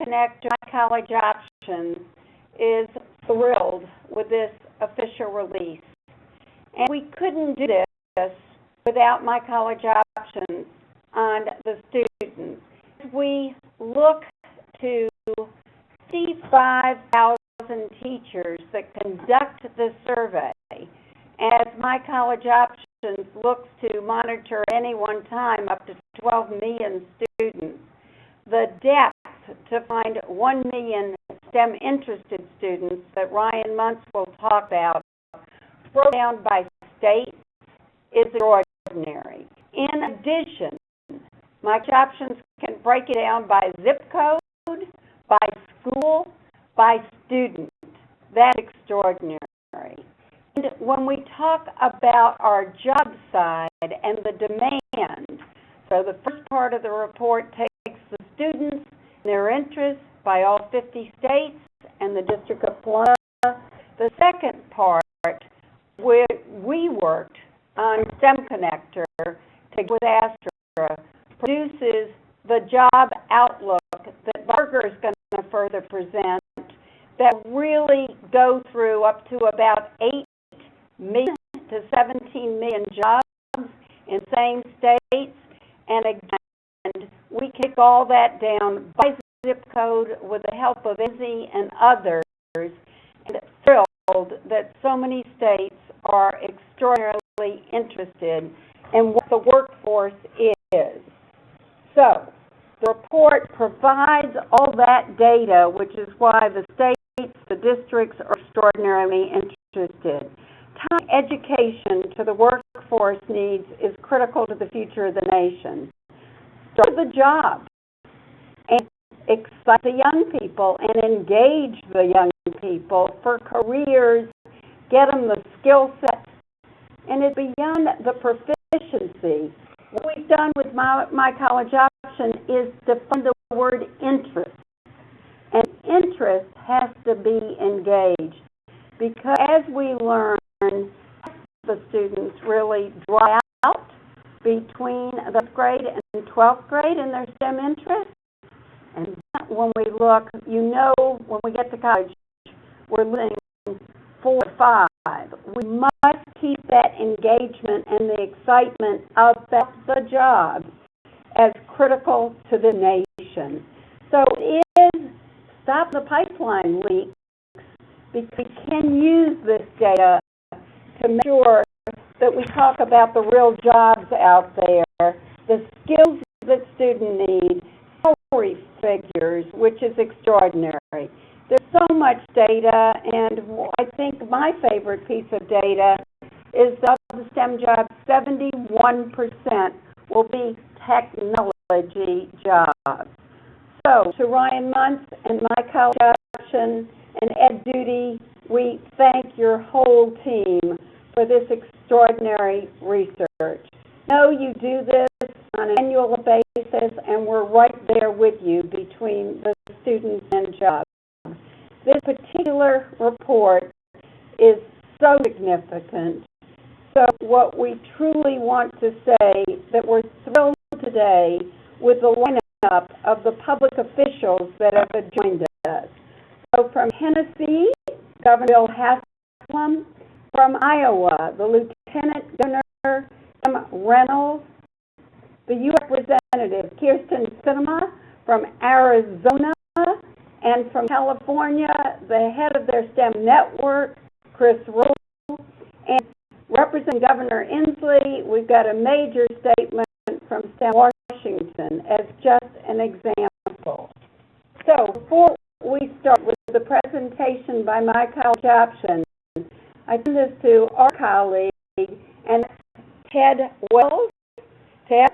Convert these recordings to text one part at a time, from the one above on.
STEMconnector, myCollegeOptions, is thrilled with this official release. And we couldn't do this without myCollegeOptions on the students. We look to 55,000 teachers that conduct the survey. As myCollegeOptions looks to monitor at any one time up to 12 million students, the depth to find 1 million STEM-interested students that Ryan Munce will talk about, broken down by state, is extraordinary. In addition, myCollegeOptions can break it down by zip code, by school, by student. That's extraordinary. And when we talk about our job side and the demand, so the first part of the report takes the students and their interests by all 50 states and the District of Columbia. The second part, where we worked on STEMconnector together with ASTRA, produces the job outlook that Boege is going to further present that really go through up to about 8 million to 17 million jobs in same states. And again, we kick all that down by zip code with the help of Edie and others, and thrilled that so many states are extraordinarily interested in what the workforce is. So, the report provides all that data, which is why the states, the districts are extraordinarily interested. Tying education to the workforce needs is critical to the future of the nation. Start the job and excite the young people and engage the young people for careers, get them the skill sets, and it's beyond the proficiency. What we've done with myCollegeOptions is define the word interest. And interest has to be engaged because as we learn, the students really dry out between the 5th grade and 12th grade in their STEM interests. And when we look, when we get to college, we're losing 4 or 5. We must keep that engagement and the excitement about the job as critical to the nation. So it is stop the pipeline leaks because we can use this data to make sure that we talk about the real jobs out there, the skills that students need, salary figures, which is extraordinary. There's so much data, and I think my favorite piece of data is that of the STEM jobs, 71% will be technology jobs. So, to Ryan Munce and myCollegeOptions and Ed Duty, we thank your whole team for this extraordinary research. Know you do this on an annual basis, and we're right there with you between the students and jobs. This particular report is so significant. So what we truly want to say that we're thrilled today with the lineup of the public officials that have joined us. So from Tennessee, Governor Bill Haslam; from Iowa, the Lieutenant Governor Reynolds; the U.S. Representative Kirsten Sinema from Arizona; and from California, the head of their STEM network, Chris Rowe; and Representing Governor Inslee, we've got a major statement from STEM Washington as just an example. So before we start with the presentation by myCollegeOptions, I turn this to our colleague, and Ted Wells. Ted?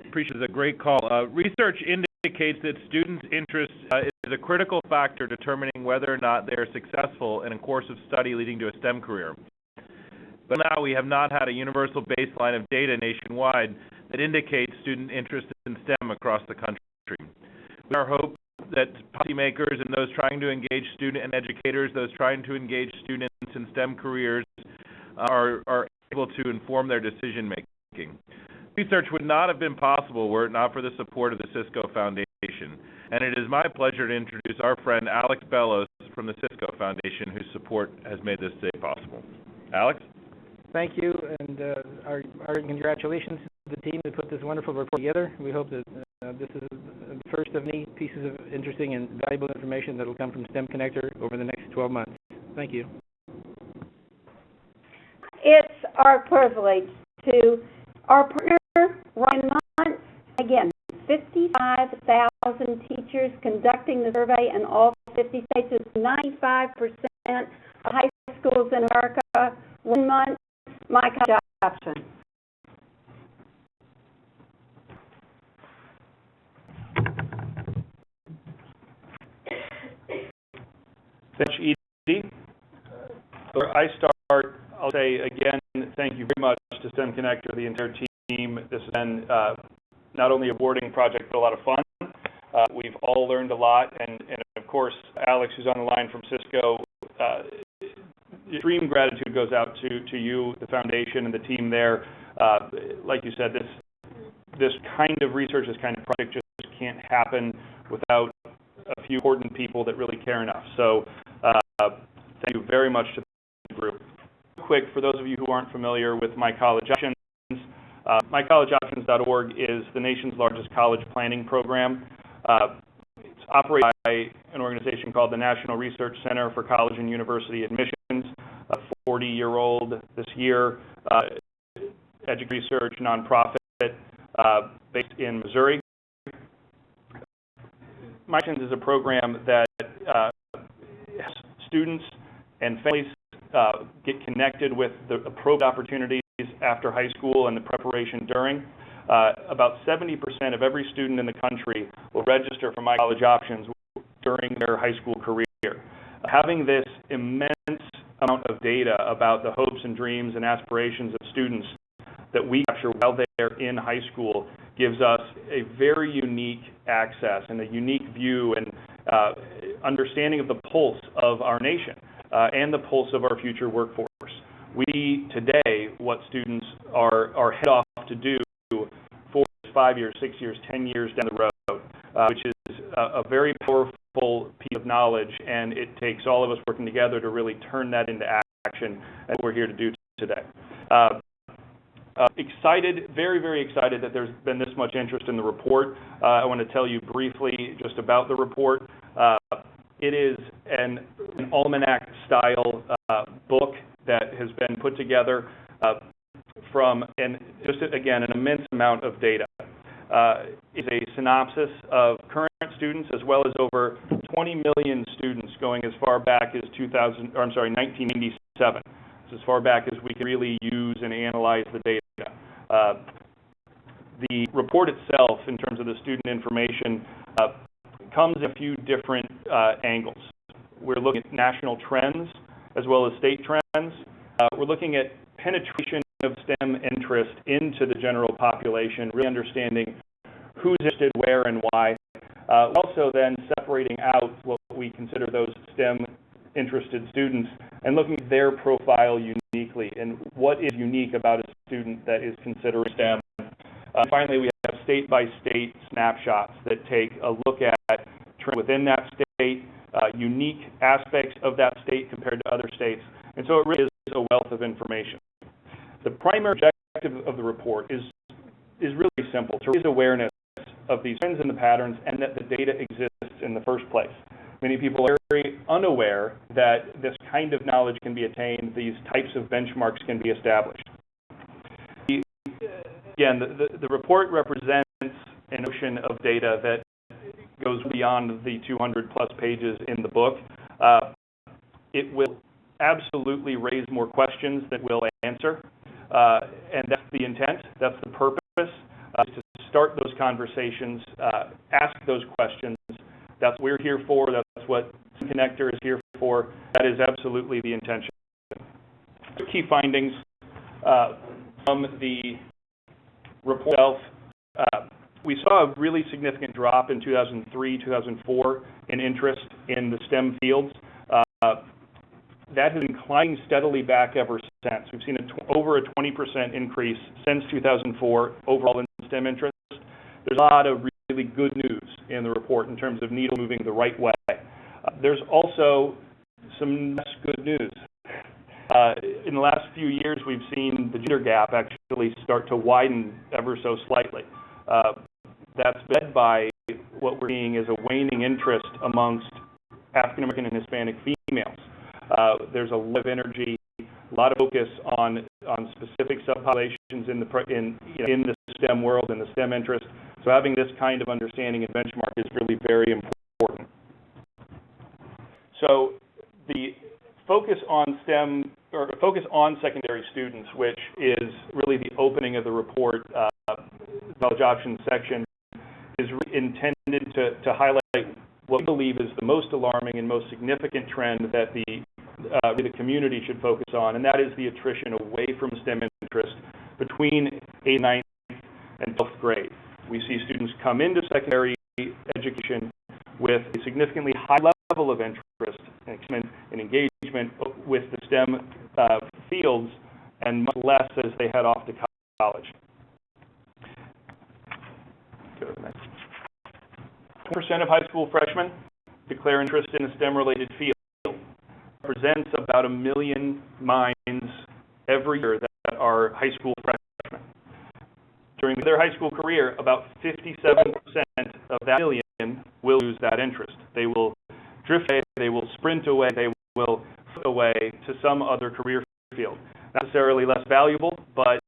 Appreciate it. A great call. Research indicates that students' interest is a critical factor determining whether or not they are successful in a course of study leading to a STEM career. But now we have not had a universal baseline of data nationwide that indicates student interest in STEM across the country. We are hope that policymakers and those trying to engage student and educators, those trying to engage students in STEM careers, are able to inform their decision making. Research would not have been possible were it not for the support of the Cisco Foundation. And it is my pleasure to introduce our friend Alex Bellows from the Cisco Foundation, whose support has made this day possible. Alex? Thank you, and our congratulations to the team that put this wonderful report together. We hope that this is the first of many pieces of interesting and valuable information that will come from STEMconnector over the next 12 months. Thank you. It's our privilege to our partner, Munce. Again, 55,000 teachers conducting the survey in all 50 states. It's 95% of high schools in America. Munce, myCollegeOptions. Thanks, Edie. Before I start, I'll say again, thank you very much to STEMconnector, the entire team. This has been not only a rewarding project, but a lot of fun. We've all learned a lot, and of course, Alex, who's on the line from Cisco, extreme gratitude goes out to you, the foundation, and the team there. Like you said, this kind of research, this kind of project just can't happen without a few important people that really care enough. So thank you very much to the group. Quick, for those of you who aren't familiar with myCollegeOptions, mycollegeoptions.org is the nation's largest college planning program. It's operated by an organization called the National Research Center for College and University Admissions, a 40-year-old this year, education research nonprofit based in Missouri. myCollegeOptions is a program that students and families get connected with the appropriate opportunities after high school and the preparation during. About 70% of every student in the country will register for myCollegeOptions during their high school career. Having this immense amount of data about the hopes and dreams and aspirations of students that we capture while they're in high school gives us a very unique access and a unique view and understanding of the pulse of our nation and the pulse of our future workforce. We today, what students are head off to do 4 years, 5 years, 6 years, 10 years down the road, which is a very powerful piece of knowledge, and it takes all of us working together to really turn that into action, and what we're here to do today. Excited, very, very excited that there's been this much interest in the report. I want to tell you briefly just about the report. It is an almanac-style book that has been put together from, and just again, an immense amount of data. It's a synopsis of current students as well as over 20 million students going as far back as 1997. It's as far back as we can really use and analyze the data. The report itself, in terms of the student information, comes in a few different angles. We're looking at national trends as well as state trends. We're looking at penetration of STEM interest into the general population, really understanding who's interested, where, and why. Also then separating out what we consider those STEM interested students and looking at their profile uniquely and what is unique about a student that is considering STEM. Finally, we have state-by-state snapshots that take a look at trends within that state, unique aspects of that state compared to other states. And so it really is a wealth of information. The primary objective of the report is really simple, to raise awareness of these trends and the patterns and that the data exists in the first place. Many people are very unaware that this kind of knowledge can be attained, these types of benchmarks can be established. Again, the report represents an ocean of data that goes beyond the 200-plus pages in the book. It will absolutely raise more questions that we'll answer, and that's the intent, that's the purpose, is to start those conversations, ask those questions. That's what we're here for, that's what STEMconnector is here for. That is absolutely the intention. Key findings from the report itself. We saw a really significant drop in 2003, 2004 in interest in the STEM fields. that has been climbing steadily back ever since. We've seen over a 20% increase since 2004 overall in STEM interest. There's a lot of really good news in the report in terms of needle moving the right way. There's also some less good news. In the last few years, we've seen the gender gap actually start to widen ever so slightly. That's led by what we're seeing as a waning interest amongst African American and Hispanic females. There's a lot of energy, a lot of focus on specific subpopulations in the STEM world and the STEM interest. So having this kind of understanding and benchmark is really very important. So the focus on STEM, or focus on secondary students, which is really the opening of the report, college options section, is really intended to highlight what we believe is the most alarming and most significant trend that the community should focus on, and that is the attrition away from STEM interest between 8th, 9th, and 12th grade. We see students come into secondary education with a significantly high level of interest and engagement with the STEM fields, and much less as they head off to college. Go to the next. 20% of high school freshmen declare interest in a STEM-related field. Represents about 1 million minds every year that are high school freshmen. During their high school career, about 57% of that million will lose that interest. They will drift away, they will sprint away, they will float away to some other career field. Not necessarily less valuable, but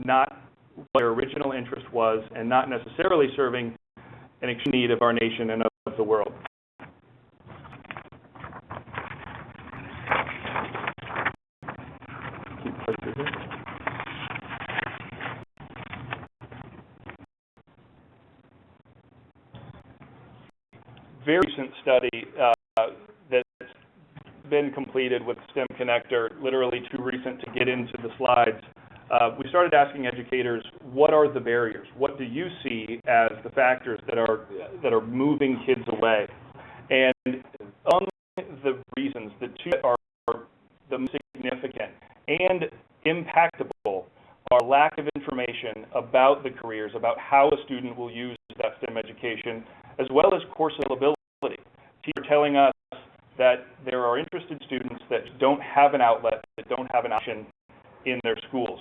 not what their original interest was, and not necessarily serving an extreme need of our nation and of the world. Very recent study that's been completed with STEMconnector, literally too recent to get into the slides. We started asking educators, what are the barriers? What do you see as the factors that are moving kids away? And among the reasons, the two that are the most significant and impactable are lack of information about the careers, about how a student will use that STEM education, as well as course availability. Teachers are telling us that there are interested students that don't have an outlet, that don't have an option in their schools.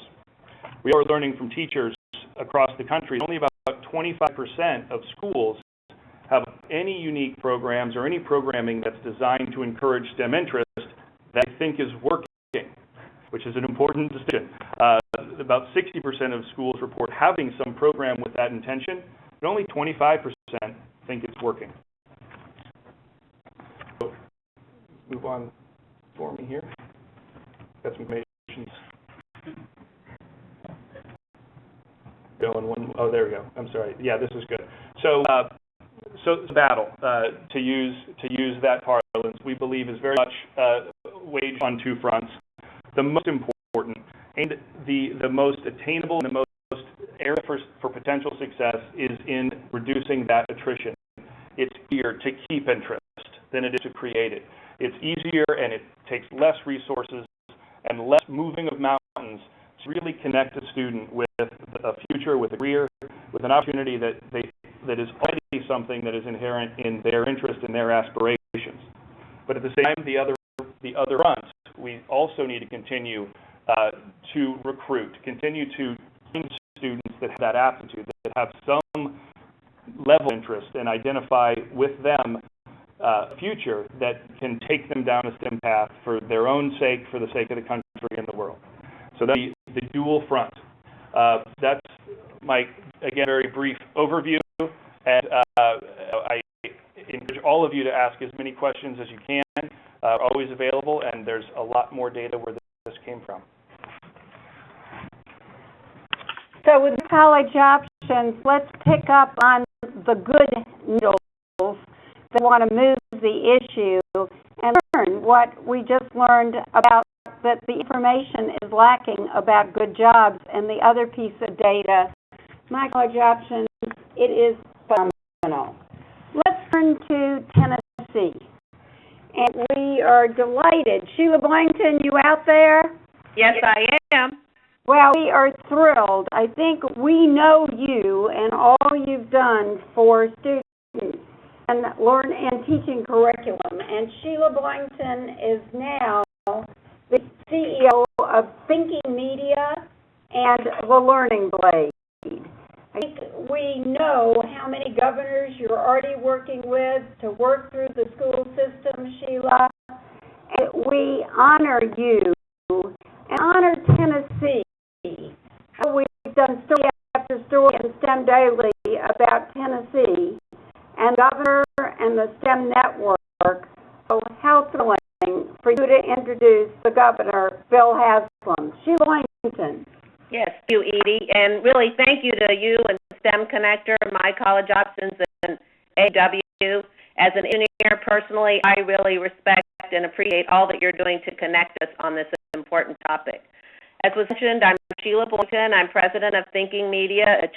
We are learning from teachers across the country, only about 25% of schools have any unique programs or any programming that's designed to encourage STEM interest that I think is working, which is an important distinction. About 60% of schools report having some program with that intention, but only 25% think it's working. So, move on for me here. Got some information. Oh, there we go. I'm sorry. Yeah, this is good. So it's a battle, to use that parlance, we believe is very much waged on two fronts. The most important and the most attainable and the most area for potential success is in reducing that attrition. It's easier to keep interest than it is to create it. It's easier and it takes less resources and less moving of mountains to really connect a student with a future, with a career, with an opportunity that is already something that is inherent in their interest and their aspirations. But at the same time, the other front, we also need to continue to recruit, continue to train students that have that aptitude, that have some level of interest, and identify with them a future that can take them down a STEM path for their own sake, for the sake of the country and the world. So that's the dual front. That's my, again, very brief overview, and I encourage all of you to ask as many questions as you can. Always available, and there's a lot more data where this came from. So with college options, let's pick up on the good needles that want to move the issue and learn what we just learned about, that the information is lacking about good jobs. And the other piece of data, myCollegeOptions, it is phenomenal. Let's turn to Tennessee. and we are delighted. Sheila Boyington, you out there? Yes, I am. Well, we are thrilled. I think we know you and all you've done for students and learn and teaching curriculum. And Sheila Boyington is now the CEO of Thinking Media and the Learning Blade. I think we know how many governors you're already working with to work through the school system, Sheila. And we honor you and honor Tennessee. We've done story after story in STEM Daily about Tennessee and Governor and the STEM Network. So how thrilling for you to introduce the Governor, Bill Haslam. Sheila Boyington. Yes, thank you, Edie, and really thank you to you and STEMconnector, myCollegeOptions, and AW. As an engineer, personally, I really respect and appreciate all that you're doing to connect us on this important topic. As was mentioned, I'm Sheila Boyington. I'm president of Thinking Media, a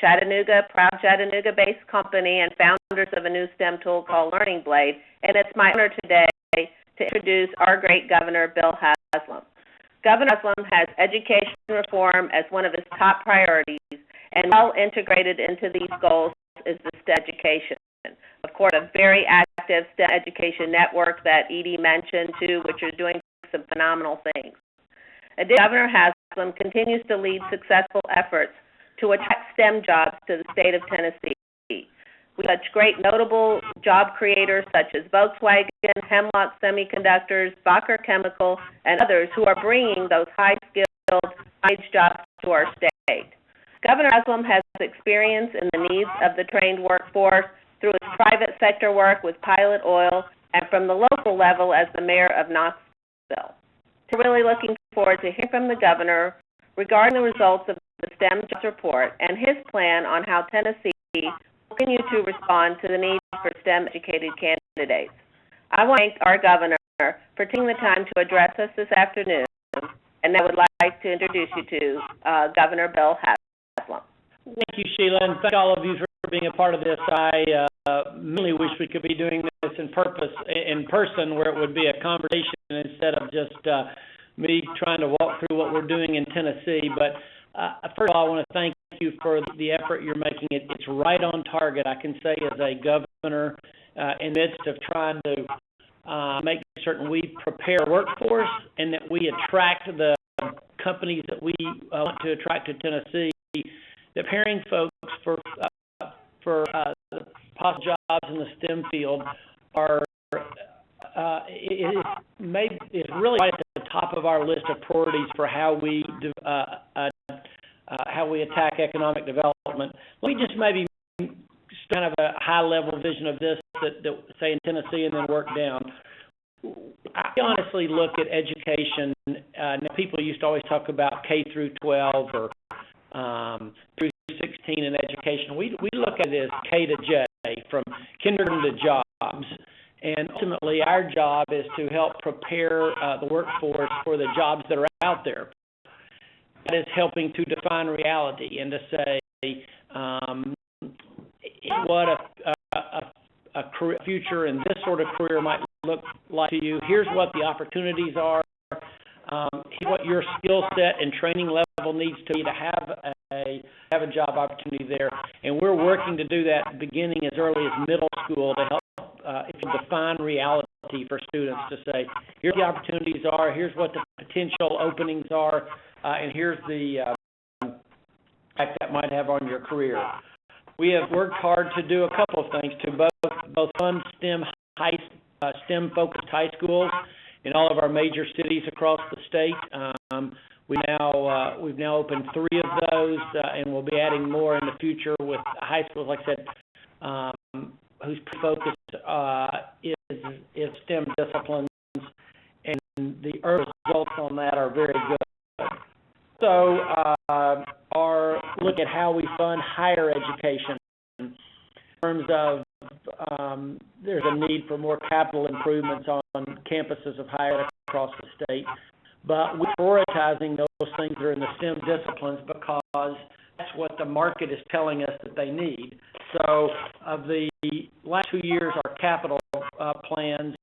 proud Chattanooga-based company and founders of a new STEM tool called Learning Blade, and it's my honor today to introduce our great Governor, Bill Haslam. Governor Haslam has education reform as one of his top priorities, and well integrated into these goals is the STEM education. Of course, a very active STEM education network that Edie mentioned, too, which is doing some phenomenal things. Additionally, Governor Haslam continues to lead successful efforts to attract STEM jobs to the state of Tennessee. We have such great notable job creators such as Volkswagen, Hemlock Semiconductors, Bacher Chemical, and others who are bringing those high-skilled, high-wage jobs to our state. Governor Haslam has experience in the needs of the trained workforce through his private sector work with Pilot Oil and from the local level as the mayor of Knoxville. We're really looking forward to hearing from the governor regarding the results of the STEM jobs report and his plan on how Tennessee will continue to respond to the needs for STEM-educated candidates. I want to thank our governor for taking the time to address us this afternoon, and I would like to introduce you to Governor Bill Haslam. Thank you, Sheila, and thank all of you for being a part of this. I really wish we could be doing this in person, where it would be a conversation instead of just me trying to walk through what we're doing in Tennessee. But first of all, I want to thank you for the effort you're making. It's right on target, I can say, as a governor in the midst of trying to make certain we prepare our workforce and that we attract the companies that we want to attract to Tennessee. That preparing folks for possible jobs in the STEM field is really right at the top of our list of priorities for how we attack economic development. Let me just maybe kind of a high-level vision of this that say in Tennessee and then work down. I honestly look at education. Now people used to always talk about K through 12 or through 16 in education. We look at it as K to J, from kindergarten to jobs. And ultimately, our job is to help prepare the workforce for the jobs that are out there. That is helping to define reality and to say what a career, future in this sort of career might look like to you. Here's what the opportunities are. Here's what your skill set and training level needs to be to have a job opportunity there. And we're working to do that beginning as early as middle school to help define reality for students, to say, here's the opportunities are, here's what the potential openings are, and here's the impact that might have on your career. We have worked hard to do a couple of things to both fund STEM-focused high schools in all of our major cities across the state. We've now opened 3 of those, and we'll be adding more in the future with high schools, like I said, whose focus is STEM disciplines, and the early results on that are very good. So, look at how we fund higher education in terms of there's a need for more capital improvements on campuses of higher ed across the state, but we're prioritizing those things that are in the STEM disciplines because that's what the market is telling us that they need. So of the last 2 years, our capital plans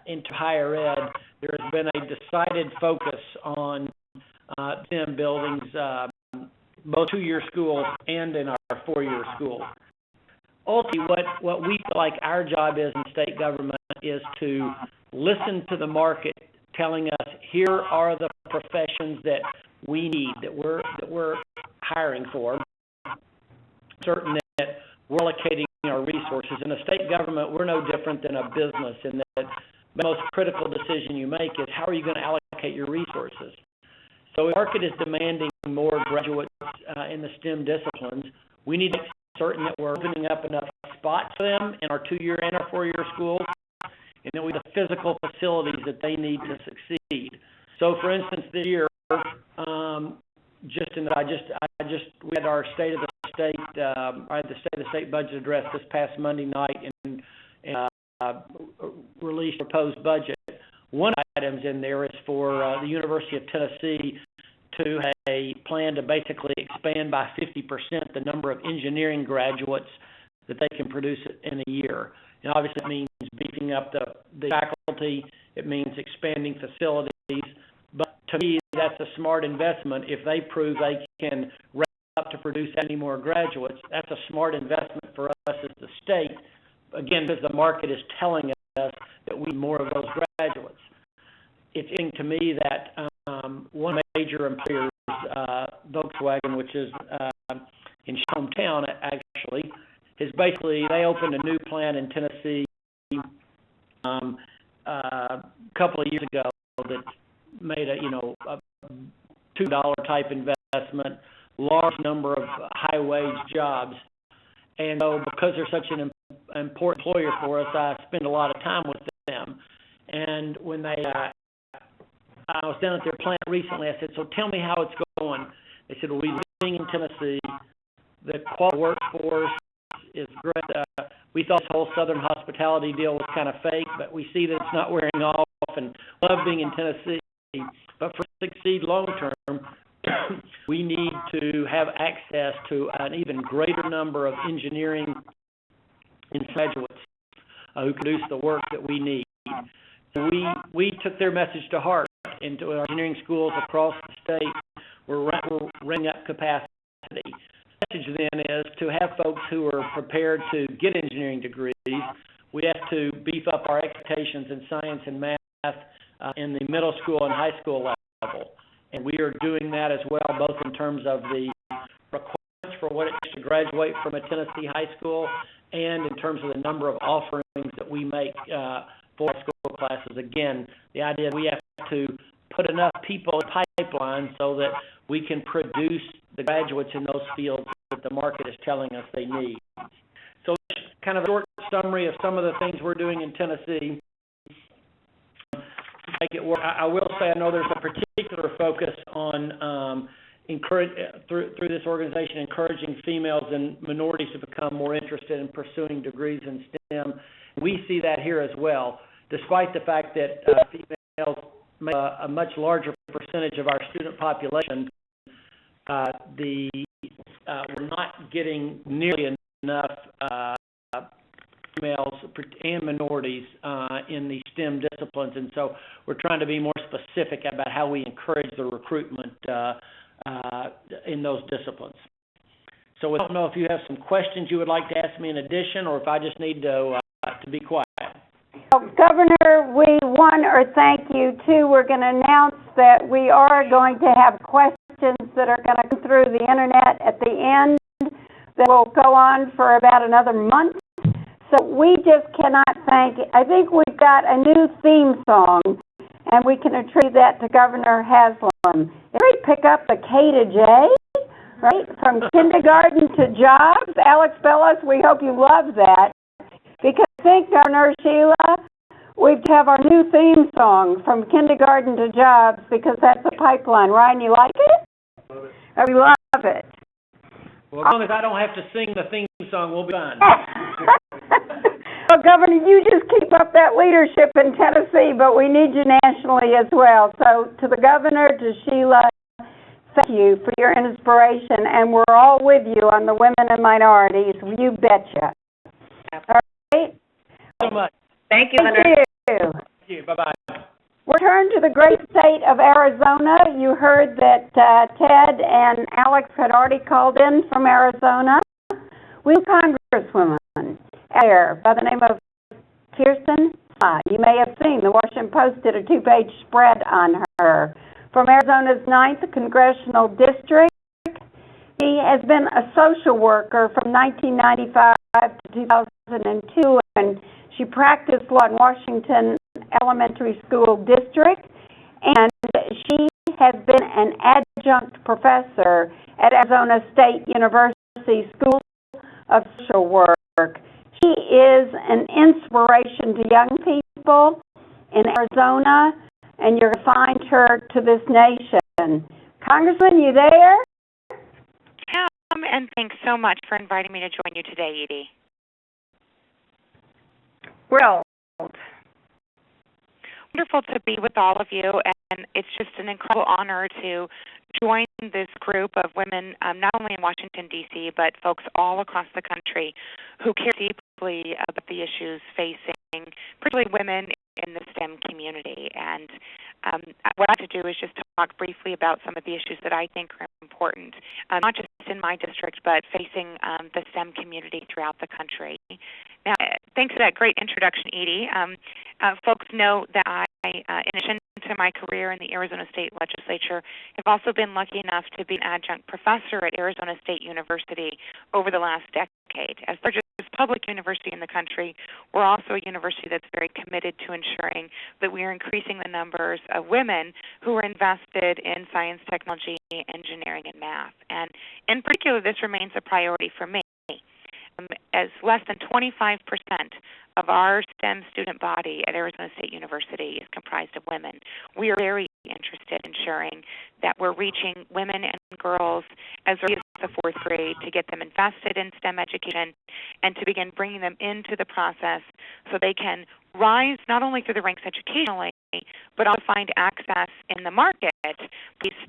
into higher ed, there has been a decided focus on STEM buildings, both two-year schools and in our four-year schools. Ultimately, what we feel like our job is in state government is to listen to the market telling us here are the professions that we need, that we're hiring for, certain that we're allocating our resources. In a state government, we're no different than a business in that the most critical decision you make is how are you going to allocate your resources. So if the market is demanding more graduates in the STEM disciplines, we need to make certain that we're opening up enough spots for them in our two-year and our four-year schools, and that we have the physical facilities that they need to succeed. So, for instance, this year, we had our State of the State budget address this past Monday night and released a proposed budget. One of the items in there is for the University of Tennessee to have a plan to basically expand by 50% the number of engineering graduates that they can produce in a year. And obviously it means beefing up the faculty, it means expanding facilities, but to me that's a smart investment. If they prove they can ramp up to produce any more graduates, that's a smart investment for us as the state, again, because the market is telling us that we need more of those graduates. It's interesting to me that one major employer, Volkswagen, which is in hometown actually, is basically, they opened a new plant in Tennessee a couple of years ago that made a $2 type investment, large number of high wage jobs. And so because they're such an important employer for us, I spend a lot of time with them. And when I was down at their plant recently, I said, so tell me how it's going. They said, well, we're living in Tennessee. The quality workforce is great. We thought this whole Southern hospitality deal was kind of fake, but we see that it's not wearing off and love being in Tennessee. But for us to succeed long term, we need to have access to an even greater number of engineering graduates who can produce the work that we need. So we took their message to heart. Into our engineering schools across the state, we're ramping up capacity. The message then is to have folks who are prepared to get engineering degrees. We have to beef up our expectations in science and math in the middle school and high school level. And we are doing that as well, both in terms of the requirements for what it takes to graduate from a Tennessee high school and in terms of the number of offerings that we make for high school classes. Again, the idea that we have to put enough people in pipeline so that we can produce the graduates in those fields that the market is telling us they need. So that's kind of a short summary of some of the things we're doing in Tennessee to make it work. I will say I know there's a particular focus on through this organization encouraging females and minorities to become more interested in pursuing degrees in STEM. We see that here as well, despite the fact that females make a much larger percentage of our student population. We're not getting nearly enough females and minorities in the STEM disciplines, and so we're trying to be more specific about how we encourage the recruitment in those disciplines. So I don't know if you have some questions you would like to ask me in addition, or if I just need to be quiet. Governor, we, one, are thank you. Two, we're going to announce that we are going to have questions that are going to come through the internet at the end that will go on for about another month. So we just cannot thank, I think we've got a new theme song, and we can attribute that to Governor Haslam. If we pick up the K to J, right, from kindergarten to jobs, Alex Bellis, we hope you love that. Because I think, Governor Sheila, we have our new theme song, From Kindergarten to Jobs, because that's a pipeline. Ryan, you like it? Love it. Oh, we love it. Well, as long as I don't have to sing the theme song, we'll be fine. Well, Governor, you just keep up that leadership in Tennessee, but we need you nationally as well. So to the Governor, to Sheila, thank you for your inspiration, and we're all with you on the women and minorities. You betcha. Absolutely. All right? So much. Thank you, Thank Governor. you. Thank you. Bye-bye. We'll turn to the great state of Arizona. You heard that Ted and Alex had already called in from Arizona. We have a Congresswoman there by the name of Kyrsten. You may have seen the Washington Post did a 2-page spread on her. From Arizona's 9th Congressional District, she has been a social worker from 1995 to 2002, and she practiced law in Washington Elementary School District, and she has been an adjunct professor at Arizona State University School of Social Work. She is an inspiration to young people in Arizona, and you're going to find her to this nation. Congressman, you there? And thanks so much for inviting me to join you today, Edie. Well, Wonderful to be with all of you, and it's just an incredible honor to join this group of women, not only in Washington, D.C., but folks all across the country who care deeply about the issues facing particularly women in the STEM community. And what I have to do is just talk briefly about some of the issues that I think are important, not just in my district, but facing the STEM community throughout the country. Now, thanks for that great introduction, Edie. Folks know that I, in addition to my career in the Arizona State Legislature, have also been lucky enough to be an adjunct professor at Arizona State University over the last decade. As the largest public university in the country, we're also a university that's very committed to ensuring that we are increasing the numbers of women who are invested in science, technology, engineering, and math. And in particular, this remains a priority for me. As less than 25% of our STEM student body at Arizona State University is comprised of women, we are very interested in ensuring that we're reaching women and girls as early as the 4th grade to get them invested in STEM education and to begin bringing them into the process so they can rise not only through the ranks educationally, but also find access in the market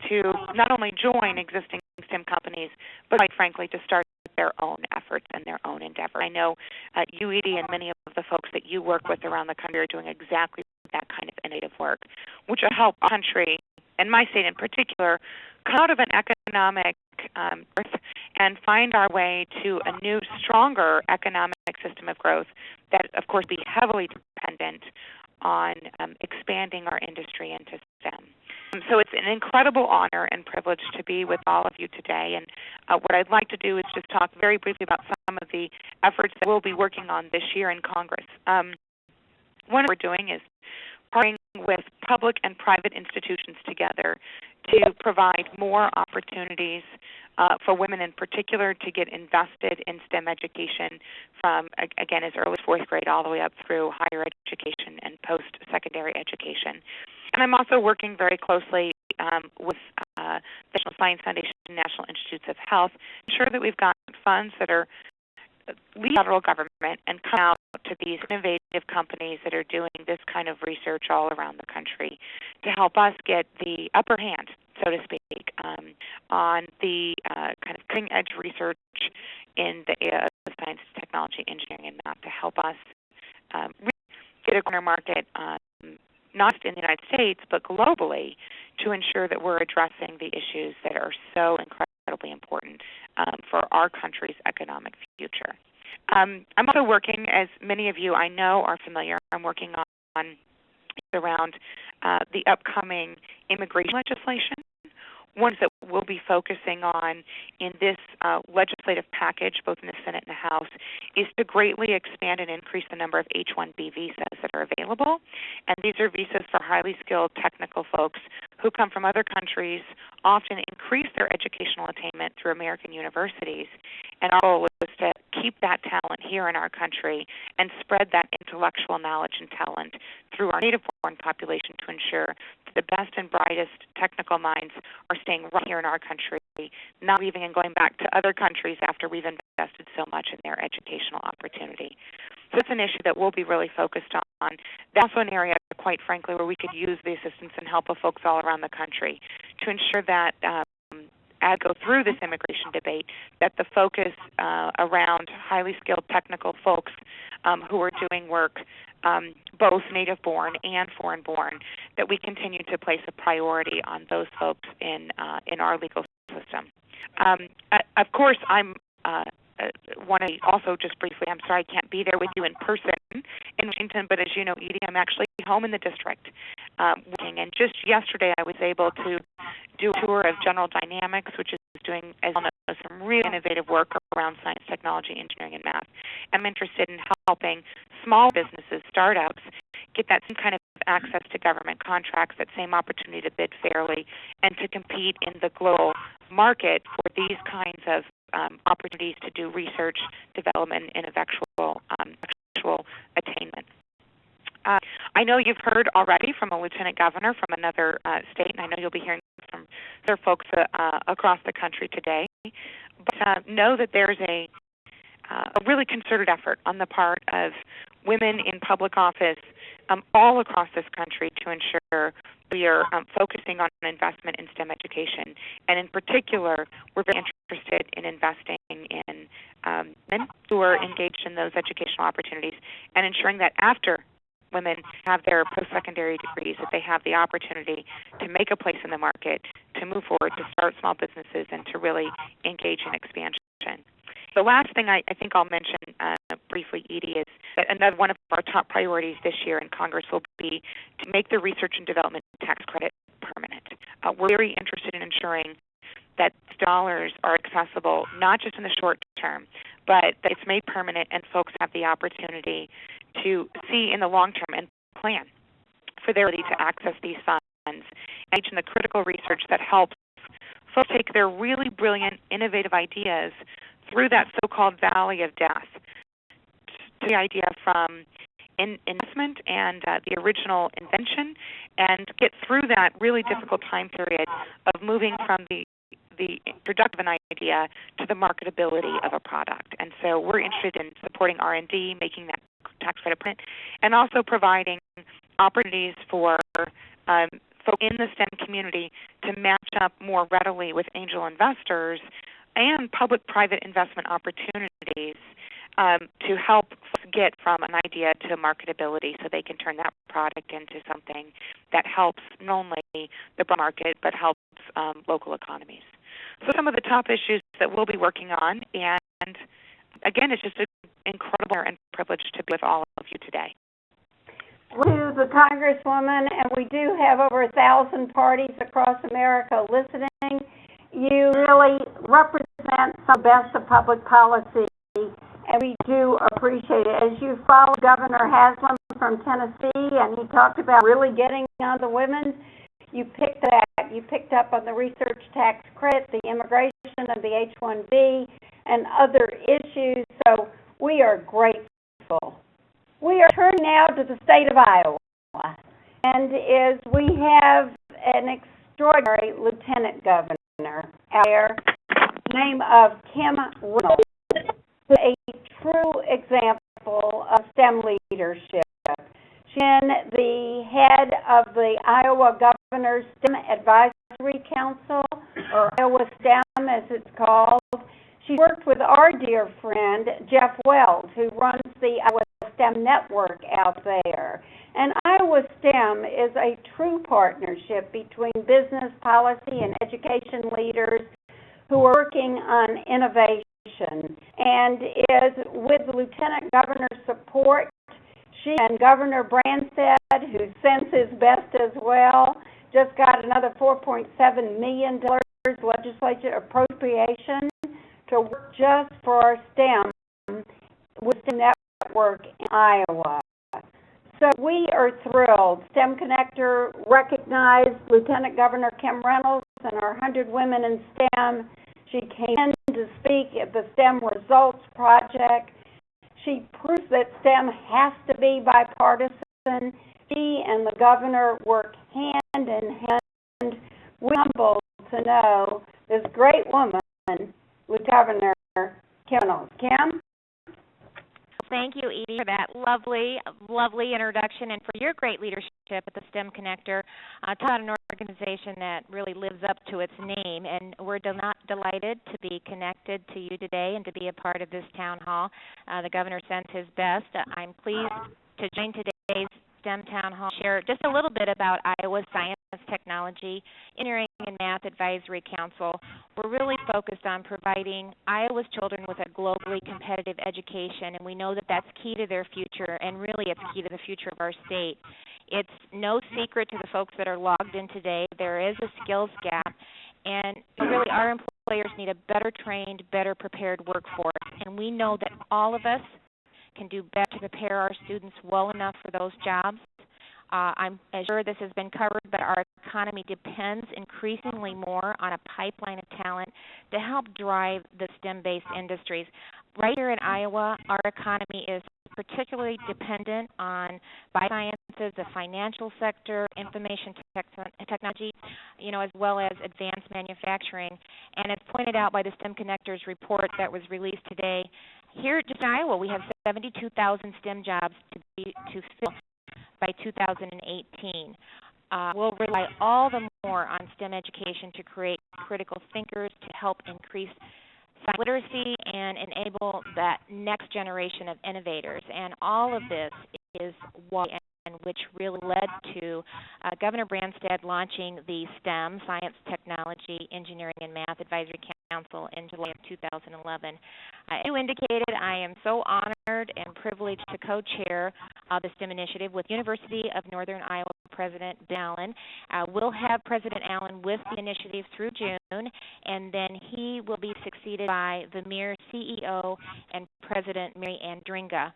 to not only join existing STEM companies, but quite frankly to start their own efforts and their own endeavor. I know you, Edie, and many of the folks that you work with around the country are doing exactly that kind of innovative work, which will help our country, and my state in particular, come out of an economic birth and find our way to a new, stronger economic system of growth that, of course, be heavily dependent on expanding our industry into STEM. So it's an incredible honor and privilege to be with all of you today. And what I'd like to do is just talk very briefly about some of the efforts that we'll be working on this year in Congress. One of what we're doing is partnering with public and private institutions together to provide more opportunities for women in particular to get invested in STEM education from, again, as early as 4th grade all the way up through higher education and post-secondary education. And I'm also working very closely with the National Science Foundation and National Institutes of Health to ensure that we've got funds that are leaving the federal government and come out to these innovative companies that are doing this kind of research all around the country to help us get the upper hand, so to speak, on the kind of cutting-edge research in the area of science, technology, engineering, and math to help us get a corner market not just in the United States, but globally, to ensure that we're addressing the issues that are so incredibly important for our country's economic future. I'm also working, as many of you I know are familiar, I'm working on around the upcoming immigration legislation. Ones that we'll be focusing on in this legislative package, both in the Senate and the House, is to greatly expand and increase the number of H-1B visas that are available. And these are visas for highly skilled technical folks who come from other countries, often increase their educational attainment through American universities. And our goal is to keep that talent here in our country and spread that intellectual knowledge and talent through our native-born population to ensure that the best and brightest technical minds are staying right here in our country, not leaving and going back to other countries after we've invested so much in their educational opportunity. So it's an issue that we'll be really focused on. That's also an area, quite frankly, where we could use the assistance and help of folks all around the country to ensure that as we go through this immigration debate, that the focus around highly skilled technical folks who are doing work, both native-born and foreign-born, that we continue to place a priority on those folks in our legal system. Of course, I'm want to also just briefly, I'm sorry I can't be there with you in person in Washington, but as you know, Edie, I'm actually home in the district working. And just yesterday I was able to do a tour of General Dynamics, which is doing, as you know, some really innovative work around science, technology, engineering, and math. I'm interested in helping small businesses, startups, get that same kind of access to government contracts, that same opportunity to bid fairly, and to compete in the global market for these kinds of opportunities to do research, development, and actual attainment. I know you've heard already from a lieutenant governor from another state, and I know you'll be hearing from other folks across the country today. But know that there's a really concerted effort on the part of women in public office all across this country to ensure we are focusing on investment in STEM education. And in particular, we're very interested in investing in women who are engaged in those educational opportunities and ensuring that after women have their post-secondary degrees, that they have the opportunity to make a place in the market, to move forward, to start small businesses, and to really engage in expansion. The last thing I think I'll mention briefly, Edie, is that another one of our top priorities this year in Congress will be to make the research and development tax credit permanent. We're very interested in ensuring that dollars are accessible not just in the short term, but that it's made permanent and folks have the opportunity to see in the long term and plan for their ability to access these funds and engage in the critical research that helps folks take their really brilliant, innovative ideas through that so-called valley of death, to the idea from investment and the original invention, and get through that really difficult time period of moving from the introduction of an idea to the marketability of a product. And so we're interested in supporting R&D, making that tax credit permanent, and also providing opportunities for folks in the STEM community to match up more readily with angel investors and public-private investment opportunities to help get from an idea to marketability so they can turn that product into something that helps not only the broad market but helps local economies. So some of the top issues that we'll be working on, and again, it's just an incredible honor and privilege to be with all of you today. To the Congresswoman, and we do have over 1,000 parties across America listening. You really represent some best of public policy, and we do appreciate it. As you follow Governor Haslam from Tennessee, and he talked about really getting on the women, you picked that. You picked up on the research tax credit, the immigration of the H-1B, and other issues, so we are grateful. We are turning now to the state of Iowa, and we have an extraordinary lieutenant governor out there, name of Kim Reynolds, a true example of STEM leadership. She's been the head of the Iowa Governor's STEM Advisory Council, or Iowa STEM as it's called. She worked with our dear friend, Jeff Wells, who runs the Iowa STEM network out there. And Iowa STEM is a true partnership between business, policy, and education leaders who are working on innovation. And is with the Lieutenant Governor's support, she and Governor Branstad, who sends his best as well, just got another $4.7 million legislature appropriation to work just for our STEM with the network in Iowa. So we are thrilled. STEMconnector recognized Lieutenant Governor Kim Reynolds and our 100 Women in STEM. She came in to speak at the STEM Results Project. She proves that STEM has to be bipartisan. She and the governor work hand in hand. We're humbled to know this great woman with Governor Kim Reynolds. Kim? Thank you, Edie, for that lovely introduction and for your great leadership at the STEMconnector. talk about an organization that really lives up to its name, and we're delighted to be connected to you today and to be a part of this town hall. The governor sends his best. I'm pleased to join today's STEM Town Hall, share just a little bit about Iowa's Science, Technology, Engineering, and Math Advisory Council. We're really focused on providing Iowa's children with a globally competitive education, and we know that that's key to their future, and really it's key to the future of our state. It's no secret to the folks that are logged in today. There is a skills gap, and really our employers need a better trained, better prepared workforce, and we know that all of us can do better to prepare our students well enough for those jobs. I'm sure this has been covered, but our economy depends increasingly more on a pipeline of talent to help drive the STEM-based industries. Right here in Iowa, our economy is particularly dependent on biosciences, the financial sector, information technology, as well as advanced manufacturing. And as pointed out by the STEMconnector's report that was released today, here just in Iowa, we have 72,000 STEM jobs to fill by 2018. We'll rely all the more on STEM education to create critical thinkers, to help increase science literacy and enable that next generation of innovators. And all of this is why and which really led to Governor Branstad launching the STEM, Science, Technology, Engineering, and Math Advisory Council in July of 2011. As you indicated, I am so honored and privileged to co-chair the STEM initiative with University of Northern Iowa President Bill Allen. We'll have President Allen with the initiative through June, and then he will be succeeded by the MER CEO and President Mary Ann Dringa.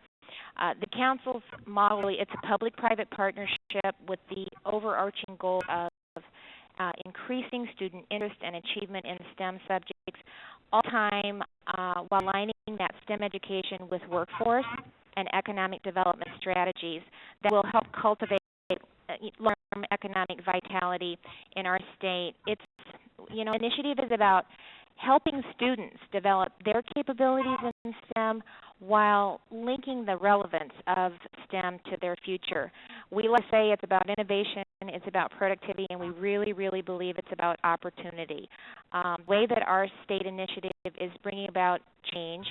The Council's model, it's a public-private partnership with the overarching goal of increasing student interest and achievement in STEM subjects, all the time while aligning that STEM education with workforce and economic development strategies that will help cultivate long-term economic vitality in our state. It's, initiative is about helping students develop their capabilities in STEM while linking the relevance of STEM to their future. We like to say it's about innovation, it's about productivity, and we really, really believe it's about opportunity. The way that our state initiative is bringing about change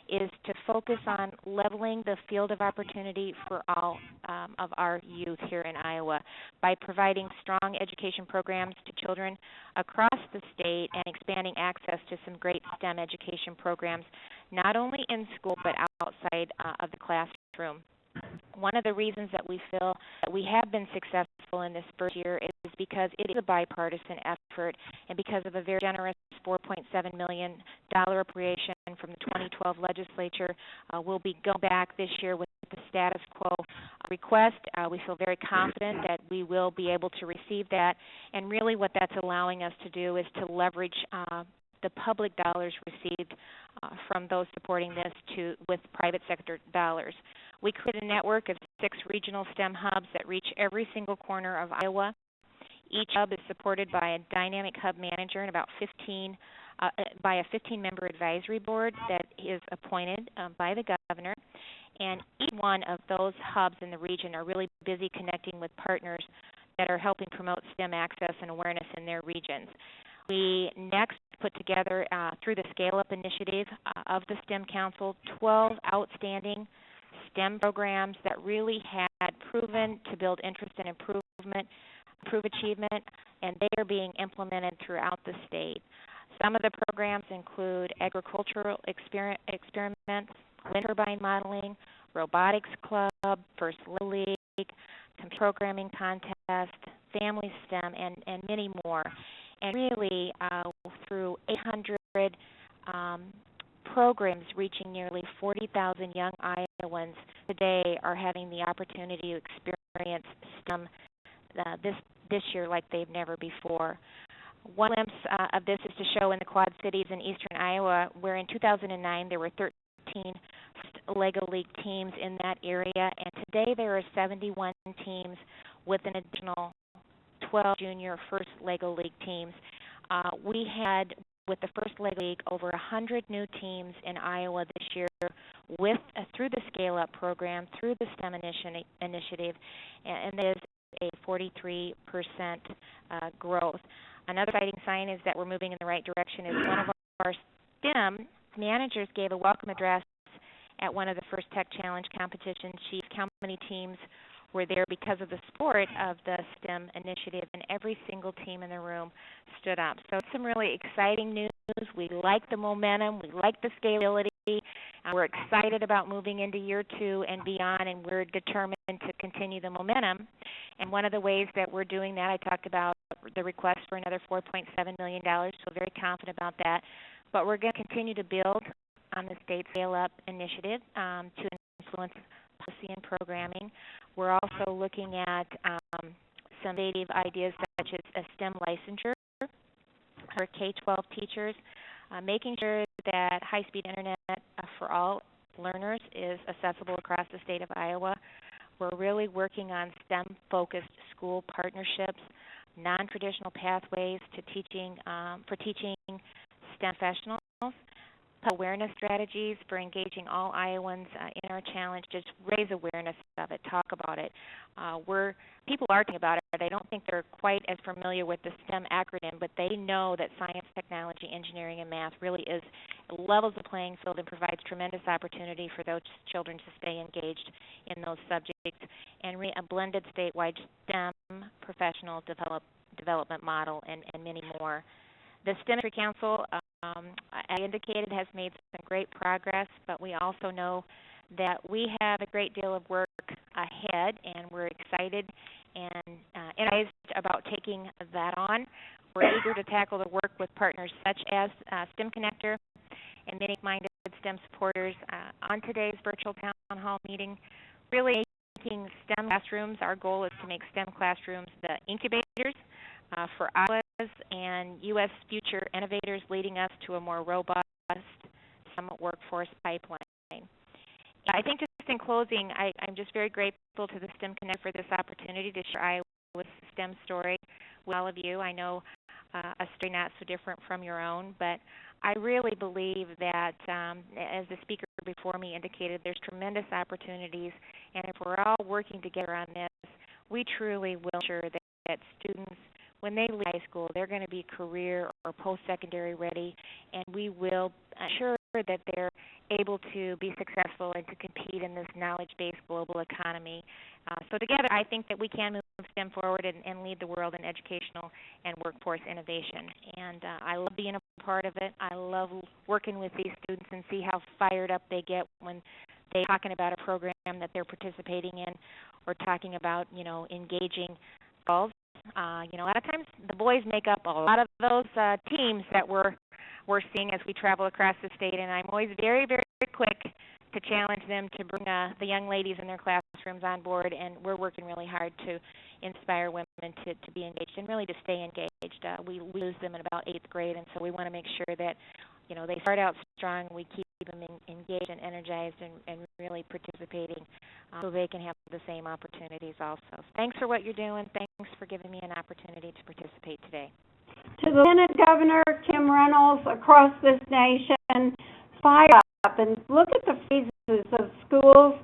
is to focus on leveling the field of opportunity for all of our youth here in Iowa by providing strong education programs to children across the state and expanding access to some great STEM education programs, not only in school but outside of the classroom. One of the reasons that we feel that we have been successful in this first year is because it is a bipartisan effort and because of a very generous $4.7 million appropriation from the 2012 legislature. We'll be going back this year with the status quo request. We feel very confident that we will be able to receive that, and really what that's allowing us to do is to leverage the public dollars received from those supporting this with private sector dollars. We created a network of 6 regional STEM hubs that reach every single corner of Iowa. Each hub is supported by a dynamic hub manager and by a 15-member advisory board that is appointed by the governor. And each one of those hubs in the region are really busy connecting with partners that are helping promote STEM access and awareness in their regions. We next put together, through the Scale Up initiative of the STEM Council, 12 outstanding STEM programs that really had proven to build interest and improve achievement, and they are being implemented throughout the state. Some of the programs include agricultural experiments, wind turbine modeling, robotics club, First Little League, computer programming contest, family STEM, and many more. And really, through 800 programs reaching nearly 40,000 young Iowans today are having the opportunity to experience STEM this year like they've never before. One glimpse of this is to show in the Quad Cities in eastern Iowa, where in 2009 there were 13 LEGO League teams in that area, and today there are 71 teams with an additional 12 junior first LEGO League teams. We had, with the first LEGO League, over 100 new teams in Iowa this year through the Scale Up program, through the STEM initiative, and it is a 43% growth. Another exciting sign is that we're moving in the right direction is one of our STEM managers gave a welcome address at one of the first Tech Challenge competitions. She asked how many teams were there because of the support of the STEM initiative, and every single team in the room stood up. So it's some really exciting news. We like the momentum. We like the scalability. We're excited about moving into year 2 and beyond, and we're determined to continue the momentum. And one of the ways that we're doing that, I talked about the request for another $4.7 million, so very confident about that. But we're going to continue to build on the state scale-up initiative to influence policy and programming. We're also looking at some innovative ideas such as a STEM licensure for K-12 teachers, making sure that high-speed internet for all learners is accessible across the state of Iowa. We're really working on STEM-focused school partnerships, non-traditional pathways to teaching for teaching STEM professionals, awareness strategies for engaging all Iowans in our challenge. Just raise awareness of it, talk about it. People are talking about it, but I don't think they're quite as familiar with the STEM acronym, but they know that science, technology, engineering, and math really levels the playing field and provides tremendous opportunity for those children to stay engaged in those subjects, and a blended statewide STEM professional development model and many more. The STEM Council, as I indicated, has made some great progress, but we also know that we have a great deal of work ahead, and we're excited and energized about taking that on. We're eager to tackle the work with partners such as STEMconnector and many minded STEM supporters on today's virtual town hall meeting, really making STEM classrooms. Our goal is to make STEM classrooms the incubators for Iowa's and U.S. future innovators, leading us to a more robust STEM workforce pipeline. I think just in closing, I'm just very grateful to the STEMconnector for this opportunity to share Iowa's STEM story with all of you. I know a story not so different from your own, but I really believe that, as the speaker before me indicated, there's tremendous opportunities, and if we're all working together on this, we truly will ensure that students, when they leave high school, they're going to be career or post-secondary ready, and we will ensure that they're able to be successful and to compete in this knowledge-based global economy. So together, I think that we can move STEM forward and lead the world in educational and workforce innovation. And I love being a part of it. I love working with these students and see how fired up they get when they're talking about a program that they're participating in or talking about, engaging girls. A lot of times the boys make up a lot of those teams that we're seeing as we travel across the state, and I'm always very, very quick to challenge them to bring the young ladies in their classrooms on board, and we're working really hard to inspire women to be engaged and really to stay engaged. We lose them in about 8th grade, and so we want to make sure that they start out strong, we keep them engaged and energized and really participating so they can have the same opportunities also. Thanks for what you're doing. Thanks for giving me an opportunity to participate today. To the Lieutenant Governor, Kim Reynolds, across this nation, fire up and look at the phases of schools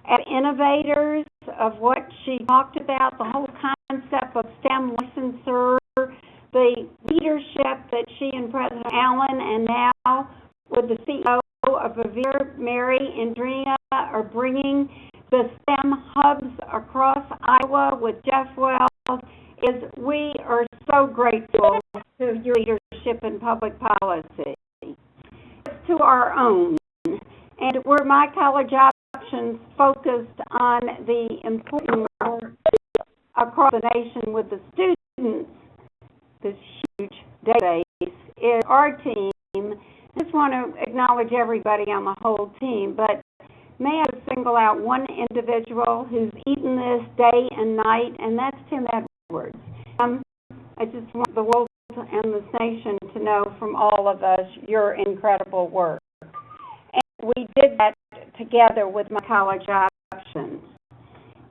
as innovators, of what she talked about, the whole concept of STEM licensure, the leadership that she and President Allen, and now with the CEO of Revere, Mary Andrina, are bringing the STEM hubs across Iowa with Jeff Wells, is we are so grateful to your leadership in public policy. To our own, and we're myCollegeOptions focused on the important work across the nation with the students. This huge database is our team. I just want to acknowledge everybody on the whole team, but may I single out one individual who's eaten this day and night, and that's Tim Edwards. I just want the world and this nation to know from all of us your incredible work. And we did that together with myCollegeOptions.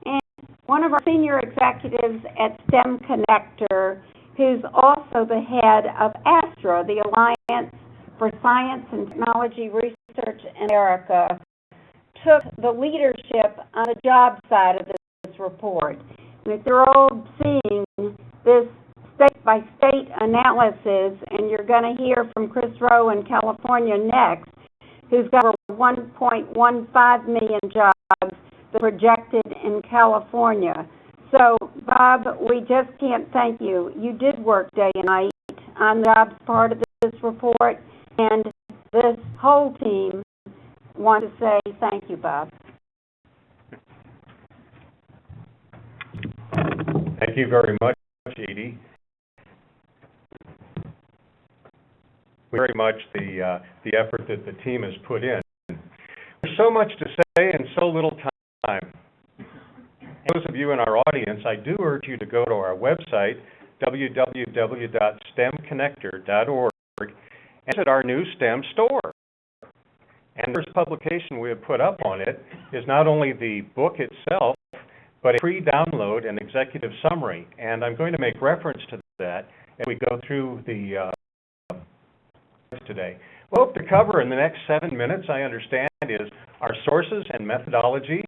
And one of our senior executives at STEMconnector, who's also the head of ASTRA, the Alliance for Science and Technology Research in America, took the leadership on the job side of this report. if you're old seeing this state-by-state analysis, and you're going to hear from Chris Rowe in California next, who's got over 1.15 million jobs projected in California. So, Bob, we just can't thank you. You did work day and night on the jobs part of this report, and this whole team wants to say thank you, Bob. Thank you very much, Edie. Very much the effort that the team has put in. There's so much to say and so little time. Those of you in our audience, I do urge you to go to our website, www.STEMconnector.org, and visit our new STEM store. And the first publication we have put up on it is not only the book itself, but a free download and executive summary. And I'm going to make reference to that as we go through the today. What I hope to cover in the next 7 minutes, I understand, is our sources and methodology,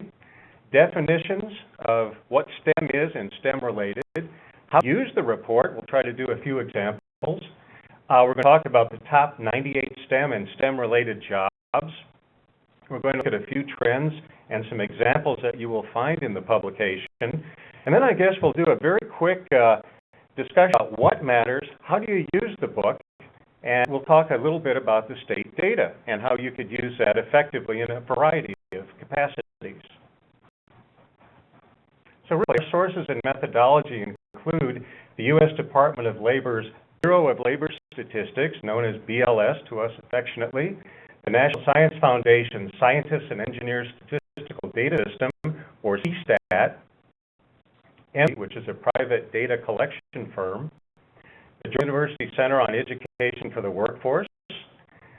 definitions of what STEM is and STEM related, how to use the report. We'll try to do a few examples. We're going to talk about the top 98 STEM and STEM related jobs. We're going to look at a few trends and some examples that you will find in the publication. And then I guess we'll do a very quick discussion about what matters, how do you use the book, and we'll talk a little bit about the state data and how you could use that effectively in a variety of capacities. So really, our sources and methodology include the U.S. Department of Labor's Bureau of Labor Statistics, known as BLS to us affectionately, the National Science Foundation Scientists and Engineers Statistical Data System, or CSTAT, which is a private data collection firm, the University Center on Education for the Workforce,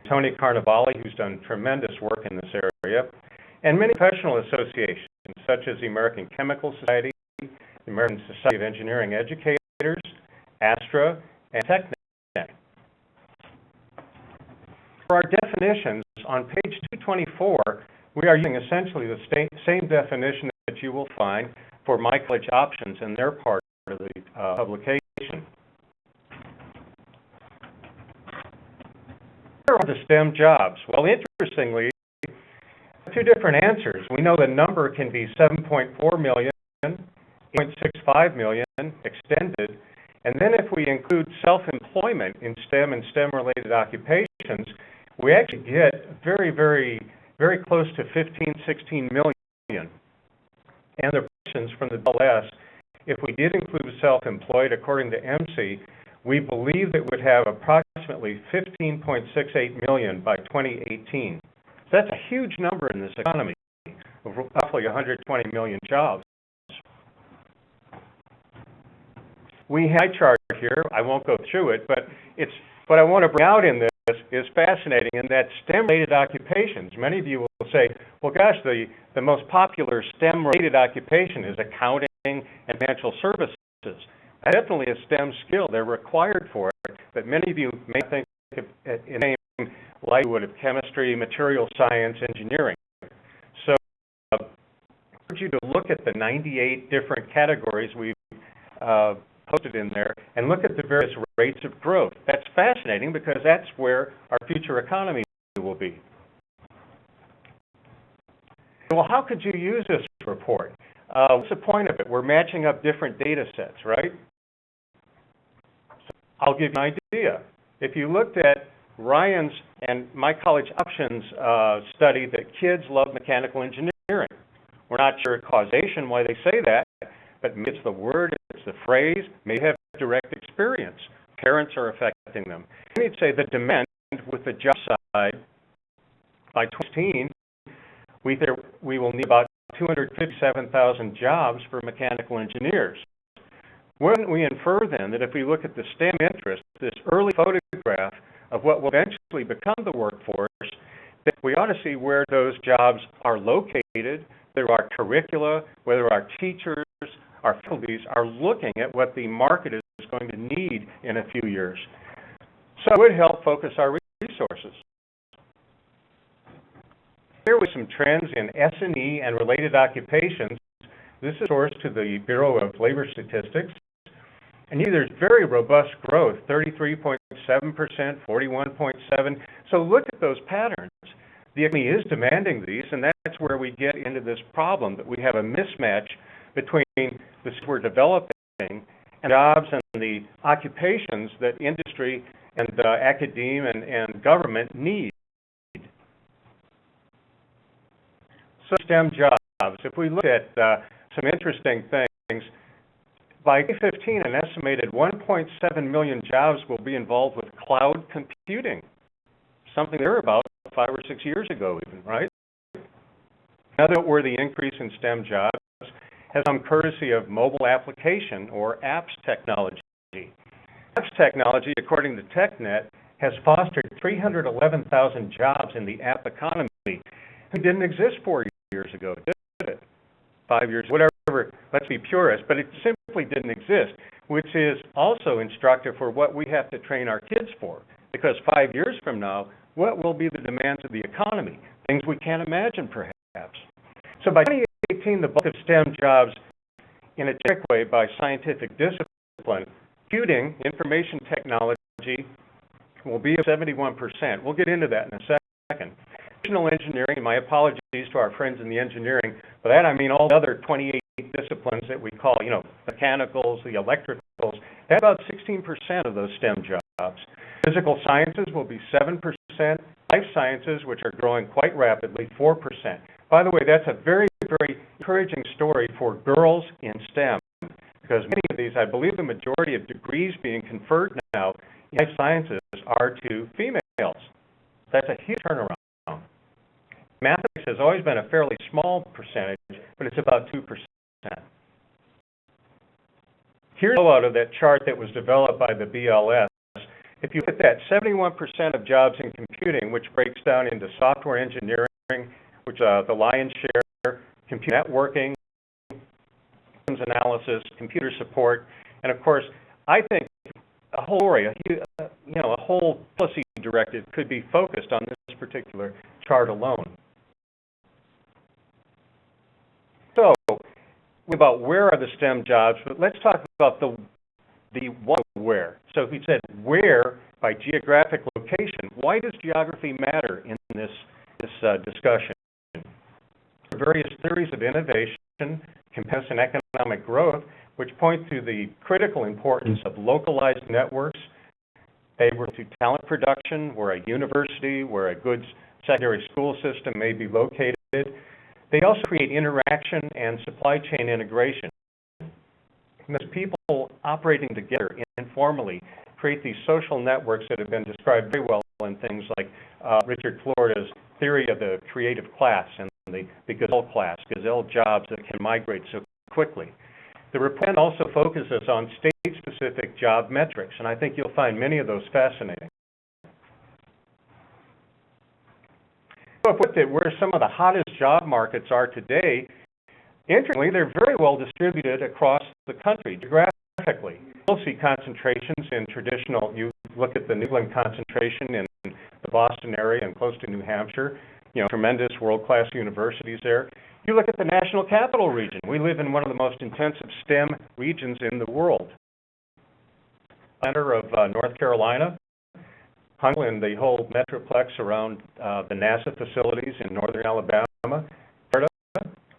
Tony Carnevale, who's done tremendous work in this area, and many professional associations, such as the American Chemical Society, the American Society of Engineering Educators, ASTRA, and TechNet. For our definitions, on page 224, we are using essentially the same definition that you will find for myCollegeOptions in their part of the publication. Here are the STEM jobs. Well, interestingly, two different answers. We know the number can be 7.4 million, 8.65 million, extended, and then if we include self-employment in STEM and STEM-related occupations, we actually get very, very, very close to 15, 16 million. And the predictions from the BLS, if we did include self-employed, according to MC, we believe it would have approximately 15.68 million by 2018. So that's a huge number in this economy, of roughly 120 million jobs. We have a chart here. I won't go through it, but it's what I want to bring out in this is fascinating in that STEM-related occupations. Many of you will say, well, gosh, the most popular STEM-related occupation is accounting and financial services. That's definitely a STEM skill. They're required for it, but many of you may think of it in the same light you would of chemistry, material science, engineering. So I urge you to look at the 98 different categories we've posted in there and look at the various rates of growth. That's fascinating because that's where our future economy will be. Well, how could you use this report? What's the point of it? We're matching up different data sets, right? So I'll give you an idea. If you looked at Ryan's and myCollegeOptions study that kids love mechanical engineering, we're not sure causation, why they say that, but it's the word, it's the phrase, may have direct experience. Parents are affecting them. And you'd say the demand with the job side, by 2016, we will need about 257,000 jobs for mechanical engineers. Wouldn't we infer then that if we look at the STEM interest, this early photograph of what will eventually become the workforce, that we ought to see where those jobs are located, whether our curricula, whether our teachers, our faculties are looking at what the market is going to need in a few years. So it would help focus our resources. Here were some trends in S&E and related occupations This is sourced to the Bureau of Labor Statistics. And there's very robust growth, 33.7%, 41.7%. So look at those patterns. The economy is demanding these, and that's where we get into this problem, that we have a mismatch between the skills we're developing and jobs and the occupations that industry and academia and government need. So STEM jobs, if we look at some interesting things, by 2015, an estimated 1.7 million jobs will be involved with cloud computing, something they were about 5 or 6 years ago even, right? Another noteworthy increase in STEM jobs has come courtesy of mobile application or apps technology. Apps technology, according to TechNet, has fostered 311,000 jobs in the app economy who didn't exist 4 years ago, did it? 5 years, whatever, let's be purist, but it simply didn't exist, which is also instructive for what we have to train our kids for. Because 5 years from now, what will be the demands of the economy? Things we can't imagine, perhaps. So by 2018, the bulk of STEM jobs in a generic way by scientific discipline, computing, information technology, will be 71%. We'll get into that in a second. Traditional engineering, my apologies to our friends in the engineering, by that I mean all the other 28 disciplines that we call, mechanicals, the electricals, that's about 16% of those STEM jobs. Physical sciences will be 7%. Life sciences, which are growing quite rapidly, 4%. By the way, that's a very, very encouraging story for girls in STEM, because many of these, I believe the majority of degrees being conferred now in life sciences are to females. That's a huge turnaround. Mathematics has always been a fairly small percentage, but it's about 2%. Here's a out of that chart that was developed by the BLS. If you look at that, 71% of jobs in computing, which breaks down into software engineering, which the lion's share, computer networking, analysis, computer support, and of course, I think a whole story, a whole policy directive could be focused on this particular chart alone. So, about where are the STEM jobs, but let's talk about the what, where. So if we said where by geographic location, why does geography matter in this discussion? Various theories of innovation, competitive and economic growth, which point to the critical importance of localized networks. They were to talent production, where a university, where a good secondary school system may be located. They also create interaction and supply chain integration. Because people operating together informally create these social networks that have been described very well in things like Richard Florida's theory of the creative class and the gazelle class, gazelle jobs that can migrate so quickly. The report also focuses on state-specific job metrics, and I think you'll find many of those fascinating. So if we look at where some of the hottest job markets are today, interestingly, they're very well distributed across the country geographically. You'll see concentrations in traditional, you look at the New England concentration in the Boston area and close to New Hampshire, tremendous world-class universities there. You look at the National Capital Region. We live in one of the most intensive STEM regions in the world. Center of North Carolina, Huntsville and the whole metroplex around the NASA facilities in northern Alabama, Florida.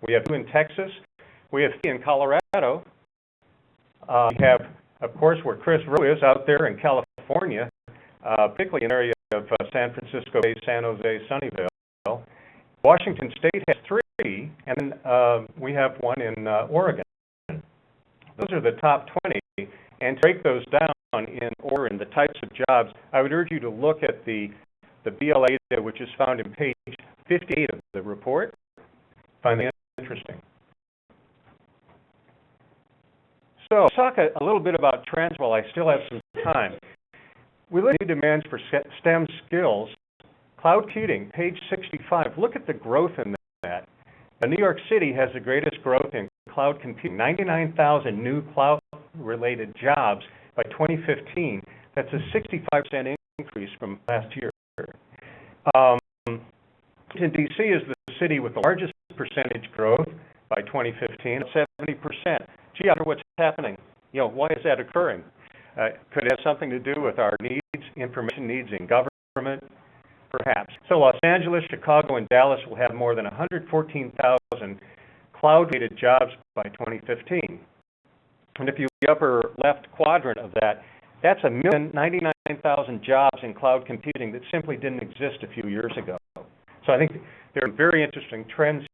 We have two in Texas. We have three in Colorado. We have, of course, where Chris Rowe is out there in California, particularly in the area of San Francisco Bay, San Jose, Sunnyvale. Washington State has three, and then we have one in Oregon. Those are the top 20, and to break those down in order in the types of jobs, I would urge you to look at the BLA data, which is found in page 58 of the report. Find that interesting. So let's talk a little bit about trends while I still have some time. We look at new demands for STEM skills. Cloud computing, page 65. Look at the growth in that. New York City has the greatest growth in cloud computing. 99,000 new cloud-related jobs by 2015. That's a 65% increase from last year. Washington, D.C. is the city with the largest percentage growth, by 2015, 70%. Gee, I wonder what's happening. Why is that occurring? Could it have something to do with our needs, information needs in government? Perhaps. So Los Angeles, Chicago, and Dallas will have more than 114,000 cloud-related jobs by 2015. And if you the upper left quadrant of that, that's 1,099,000 jobs in cloud computing that simply didn't exist a few years ago. So I think there are very interesting trends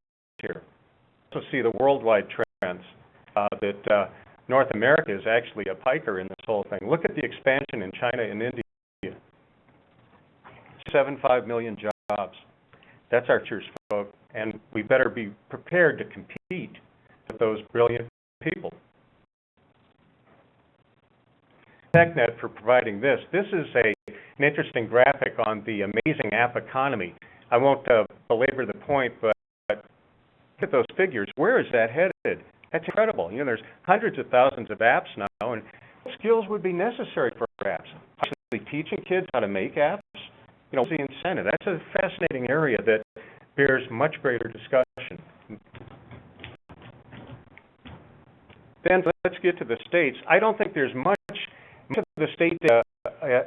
here. We also see the worldwide trends that North America is actually a piker in this whole thing. Look at the expansion in China and India. 75 million jobs. That's our church folk, and we better be prepared to compete with those brilliant people. TechNet for providing this. This is an interesting graphic on the amazing app economy. I won't belabor the point, but look at those figures. Where is that headed? That's incredible. There's hundreds of thousands of apps now, and what skills would be necessary for apps? Actually teaching kids how to make apps? The incentive. That's a fascinating area that bears much greater discussion. Then let's get to the states. I don't think there's much of the state data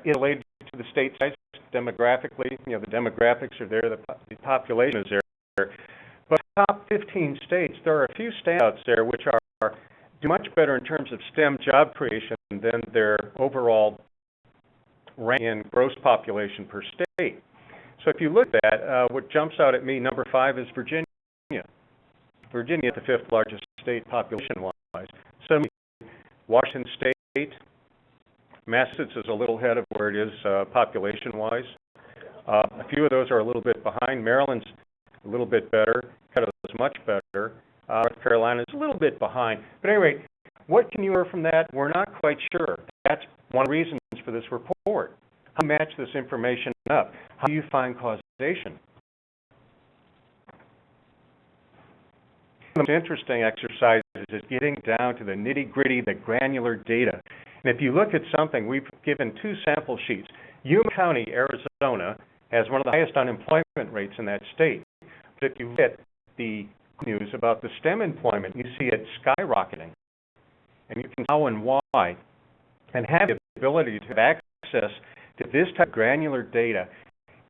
is related to the state size demographically. The demographics are there, the population is there. But top 15 states, there are a few standouts there which do much better in terms of STEM job creation than their overall rank in gross population per state. So if you look at that, what jumps out at me, number 5 is Virginia. Virginia is the 5th largest state population-wise. So Washington State, Massachusetts is a little ahead of where it is population-wise. A few of those are a little bit behind. Maryland's a little bit better. Colorado is much better. North Carolina is a little bit behind. But anyway, what can you learn from that? We're not quite sure. That's one of the reasons for this report. How do you match this information up? How do you find causation? The most interesting exercise is getting down to the nitty-gritty, the granular data. And if you look at something, we've given 2 sample sheets. Yuma County, Arizona, has one of the highest unemployment rates in that state. But if you look at the news about the STEM employment, you see it skyrocketing. And you can see how and why. And having the ability to have access to this type of granular data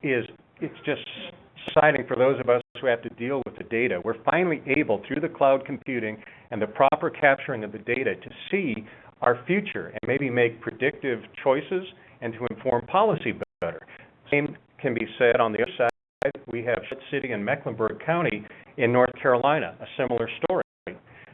it's just exciting for those of us who have to deal with the data. We're finally able, through the cloud computing and the proper capturing of the data, to see our future and maybe make predictive choices and to inform policy better. Same can be said on the other side. We have Charlotte City and Mecklenburg County in North Carolina, a similar story.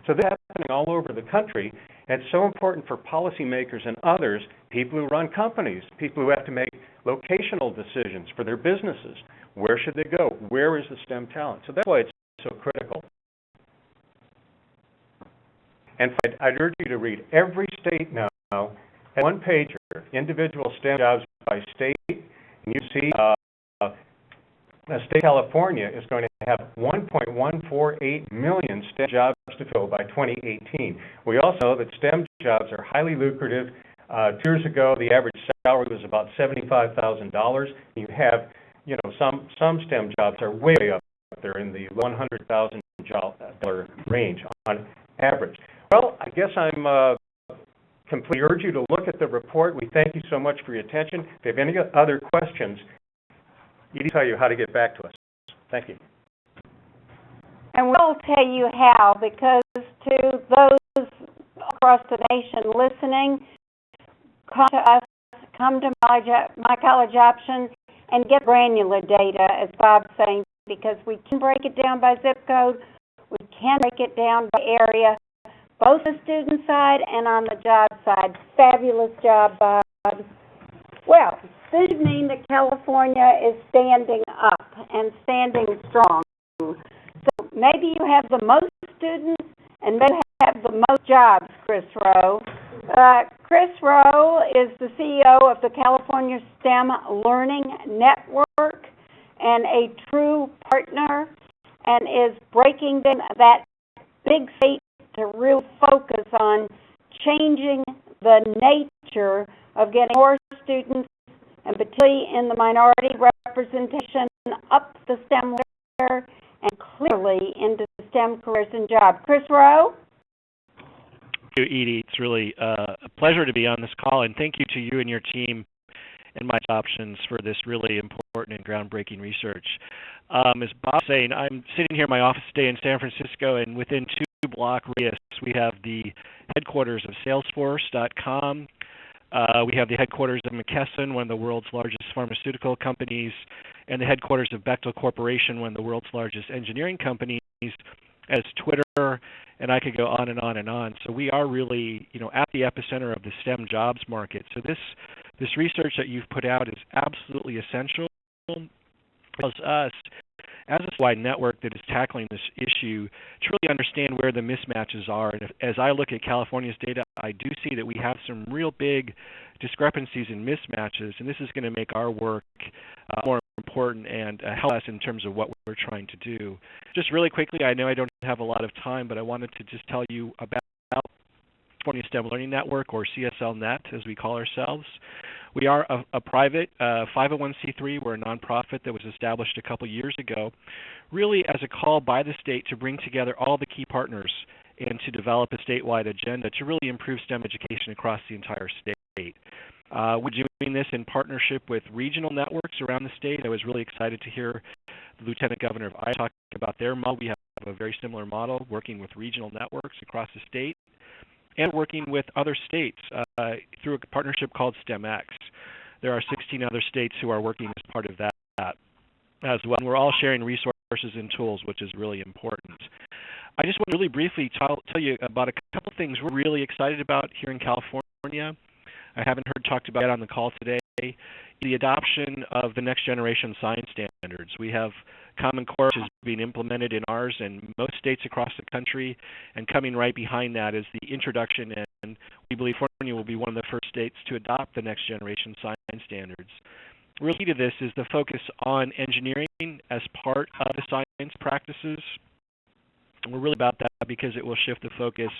So this is happening all over the country, and it's so important for policymakers and others, people who run companies, people who have to make locational decisions for their businesses. Where should they go? Where is the STEM talent? So that's why it's so critical. And I'd urge you to read every state now has one pager, individual STEM jobs by state, and you see state California is going to have 1.148 million STEM jobs to fill by 2018. We also know that STEM jobs are highly lucrative. 2 years ago, the average salary was about $75,000. You have, some STEM jobs are way up there in the $100,000 range on average. Well, I guess I'm completely urge you to look at the report. We thank you so much for your attention. If you have any other questions, Edie will tell you how to get back to us. Thank you. And we'll tell you how, because to those across the nation listening, come to us, come to myCollegeOptions, and get granular data, as Bob's saying, because we can break it down by zip code, we can break it down by area, both the student side and on the job side. Fabulous job, Bob. Well, this should mean that California is standing up and standing strong. So maybe you have the most students and maybe you have the most jobs, Chris Rowe. Chris Rowe is the CEO of the California STEM Learning Network and a true partner, and is breaking down that big state to really focus on changing the nature of getting more students, and particularly in the minority representation, up the STEM ladder and clearly into STEM careers and jobs. Chris Rowe? Thank you, Edie. It's really a pleasure to be on this call, and thank you to you and your team and myCollegeOptions for this really important and groundbreaking research. As Bob was saying, I'm sitting here in my office today in San Francisco, and within 2-block radius, we have the headquarters of Salesforce.com. We have the headquarters of McKesson, one of the world's largest pharmaceutical companies, and the headquarters of Bechtel Corporation, one of the world's largest engineering companies, as Twitter, and I could go on and on and on. So we are really, at the epicenter of the STEM jobs market. So this research that you've put out is absolutely essential. It allows us, as a wide network that is tackling this issue, to really understand where the mismatches are. And as I look at California's data, I do see that we have some real big discrepancies and mismatches, and this is going to make our work more important and help us in terms of what we're trying to do. Just really quickly, I know I don't have a lot of time, but I wanted to just tell you about California STEM Learning Network, or CSLNet, as we call ourselves. We are a private 501c3. We're a nonprofit that was established a couple years ago, really as a call by the state to bring together all the key partners and to develop a statewide agenda to really improve STEM education across the entire state. We're doing this in partnership with regional networks around the state. I was really excited to hear the Lieutenant Governor of Iowa talk about their model. We have a very similar model, working with regional networks across the state and working with other states through a partnership called STEMX. There are 16 other states who are working as part of that as well. And we're all sharing resources and tools, which is really important. I just want to really briefly tell you about a couple things we're really excited about here in California. I haven't heard talked about it on the call today. The adoption of the next generation science standards. We have Common Core, which is being implemented in ours and most states across the country, and coming right behind that is the introduction, and we believe California will be one of the first states to adopt the next generation science standards. Real key to this is the focus on engineering as part of the science practices. We're really about that because it will shift the focus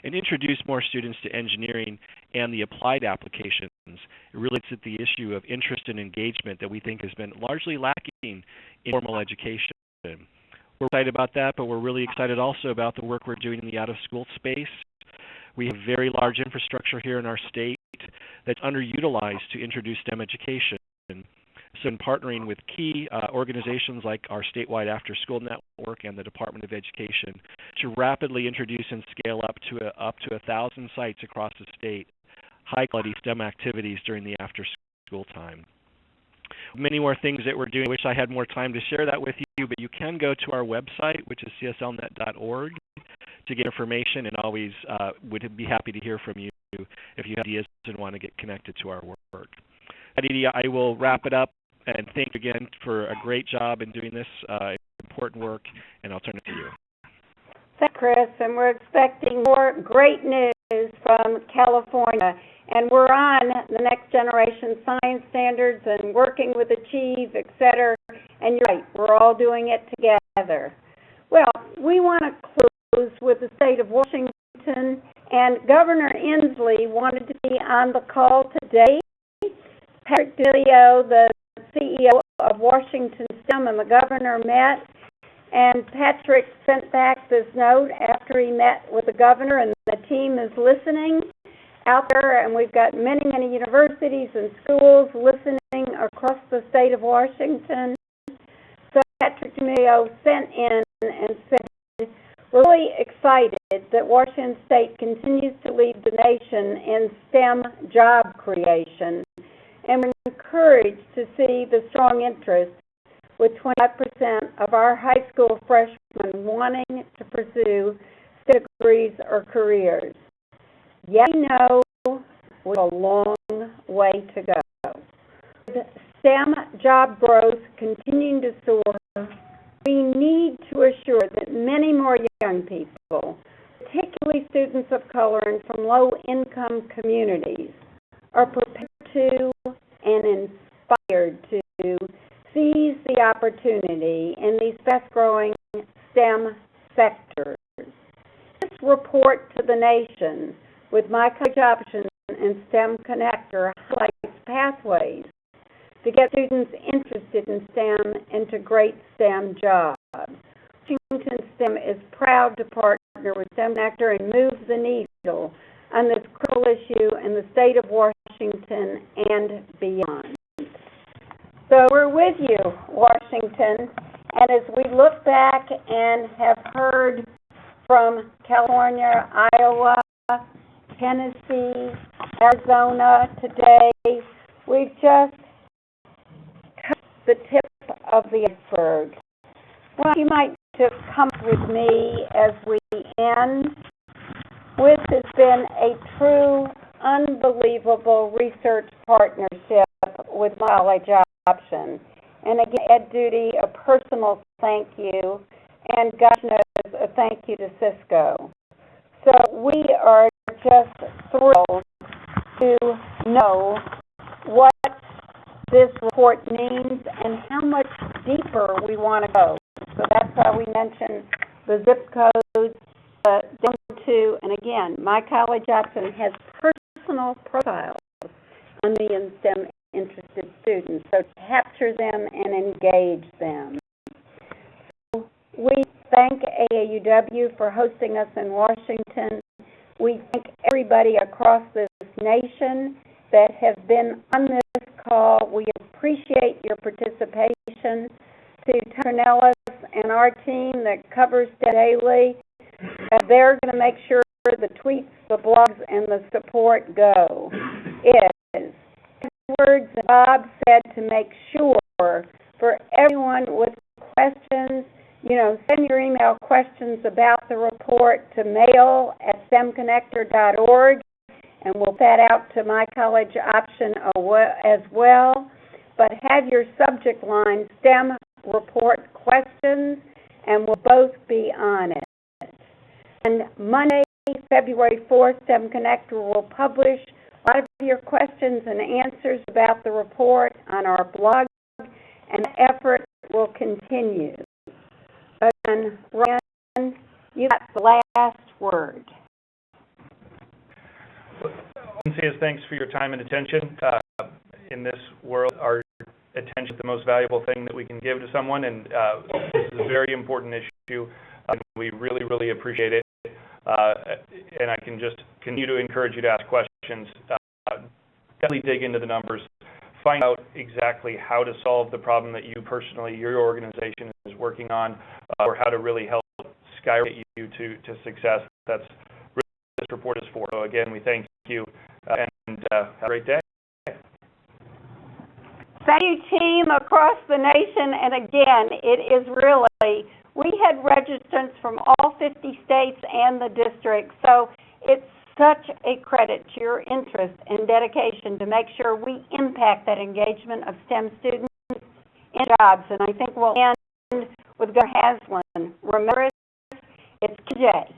and introduce more students to engineering and the applied applications. It really looks at the issue of interest and engagement that we think has been largely lacking in formal education. We're excited about that, but we're really excited also about the work we're doing in the out-of-school space. We have very large infrastructure here in our state that's underutilized to introduce STEM education. So in partnering with key organizations like our statewide after-school network and the Department of Education to rapidly introduce and scale up to 1,000 sites across the state, high-quality STEM activities during the after-school time. Many more things that we're doing. I wish I had more time to share that with you, but you can go to our website, which is cslnet.org, to get information, and always would be happy to hear from you if you have ideas and want to get connected to our work. Edie, I will wrap it up. And thank you again for a great job in doing this important work, and I'll turn it to you. Thanks, Chris, and we're expecting more great news from California. And we're on the next generation science standards and working with Achieve, et cetera. And you're right, we're all doing it together. Well, we want to close with the state of Washington, and Governor Inslee wanted to be on the call today. Patrick DeLeo, the CEO of Washington STEM, and the governor met, and Patrick sent back this note after he met with the governor, and the team is listening out there, and we've got many, many universities and schools listening across the state of Washington. So Patrick DeLeo sent in and said, we're really excited that Washington State continues to lead the nation in STEM job creation. And we're encouraged to see the strong interest, with 25% of our high school freshmen wanting to pursue STEM degrees or careers. Yet we know we have a long way to go. With STEM job growth continuing to soar, we need to assure that many more young people, particularly students of color and from low-income communities, are prepared to and inspired to seize the opportunity in these fast-growing STEM sectors. This report to the nation with myCollegeOptions and STEMconnector highlights pathways to get students interested in STEM into great STEM jobs. Washington STEM is proud to partner with STEMconnector and move the needle on this critical issue in the state of Washington and beyond. So we're with you, Washington, and as we look back and have heard from California, Iowa, Tennessee, Arizona today, we've just touched the tip of the iceberg. Well, you might just come with me as we end. This has been a true, unbelievable research partnership with myCollegeOptions. And again, Ed Duty, a personal thank you, and gosh knows a thank you to Cisco. So we are just thrilled to know what this report means and how much deeper we want to go. So that's why we mentioned the zip codes down to, and again, myCollegeOptions has personal profiles on the STEM interested students, so capture them and engage them. So we thank AAUW for hosting us in Washington. We thank everybody across this nation that has been on this call. We appreciate your participation. To Cornelis and our team that covers daily, they're going to make sure the tweets, the blogs, and the support go. It is words that Bob said to make sure for everyone with questions, send your email questions about the report to mail@STEMconnector.org, and we'll put that out to myCollegeOption as well. But have your subject line STEM report questions, and we'll both be on it. And Monday, February 4th, STEMconnector will publish a lot of your questions and answers about the report on our blog, and that effort will continue. And Ryan, you got the last word. Thanks for your time and attention. In this world, our attention is the most valuable thing that we can give to someone, and this is a very important issue, and we really, really appreciate it. And I can just continue to encourage you to ask questions. Definitely dig into the numbers. Find out exactly how to solve the problem that you personally, your organization is working on, or how to really help skyrocket you to success. That's what this report is for. So again, we thank you, and have a great day. Thank you, team across the nation. And again, it is really, we had registrants from all 50 states and the district. So it's such a credit to your interest and dedication to make sure we impact that engagement of STEM students in jobs. And I think we'll end with Governor Haslam. Remember, it's today.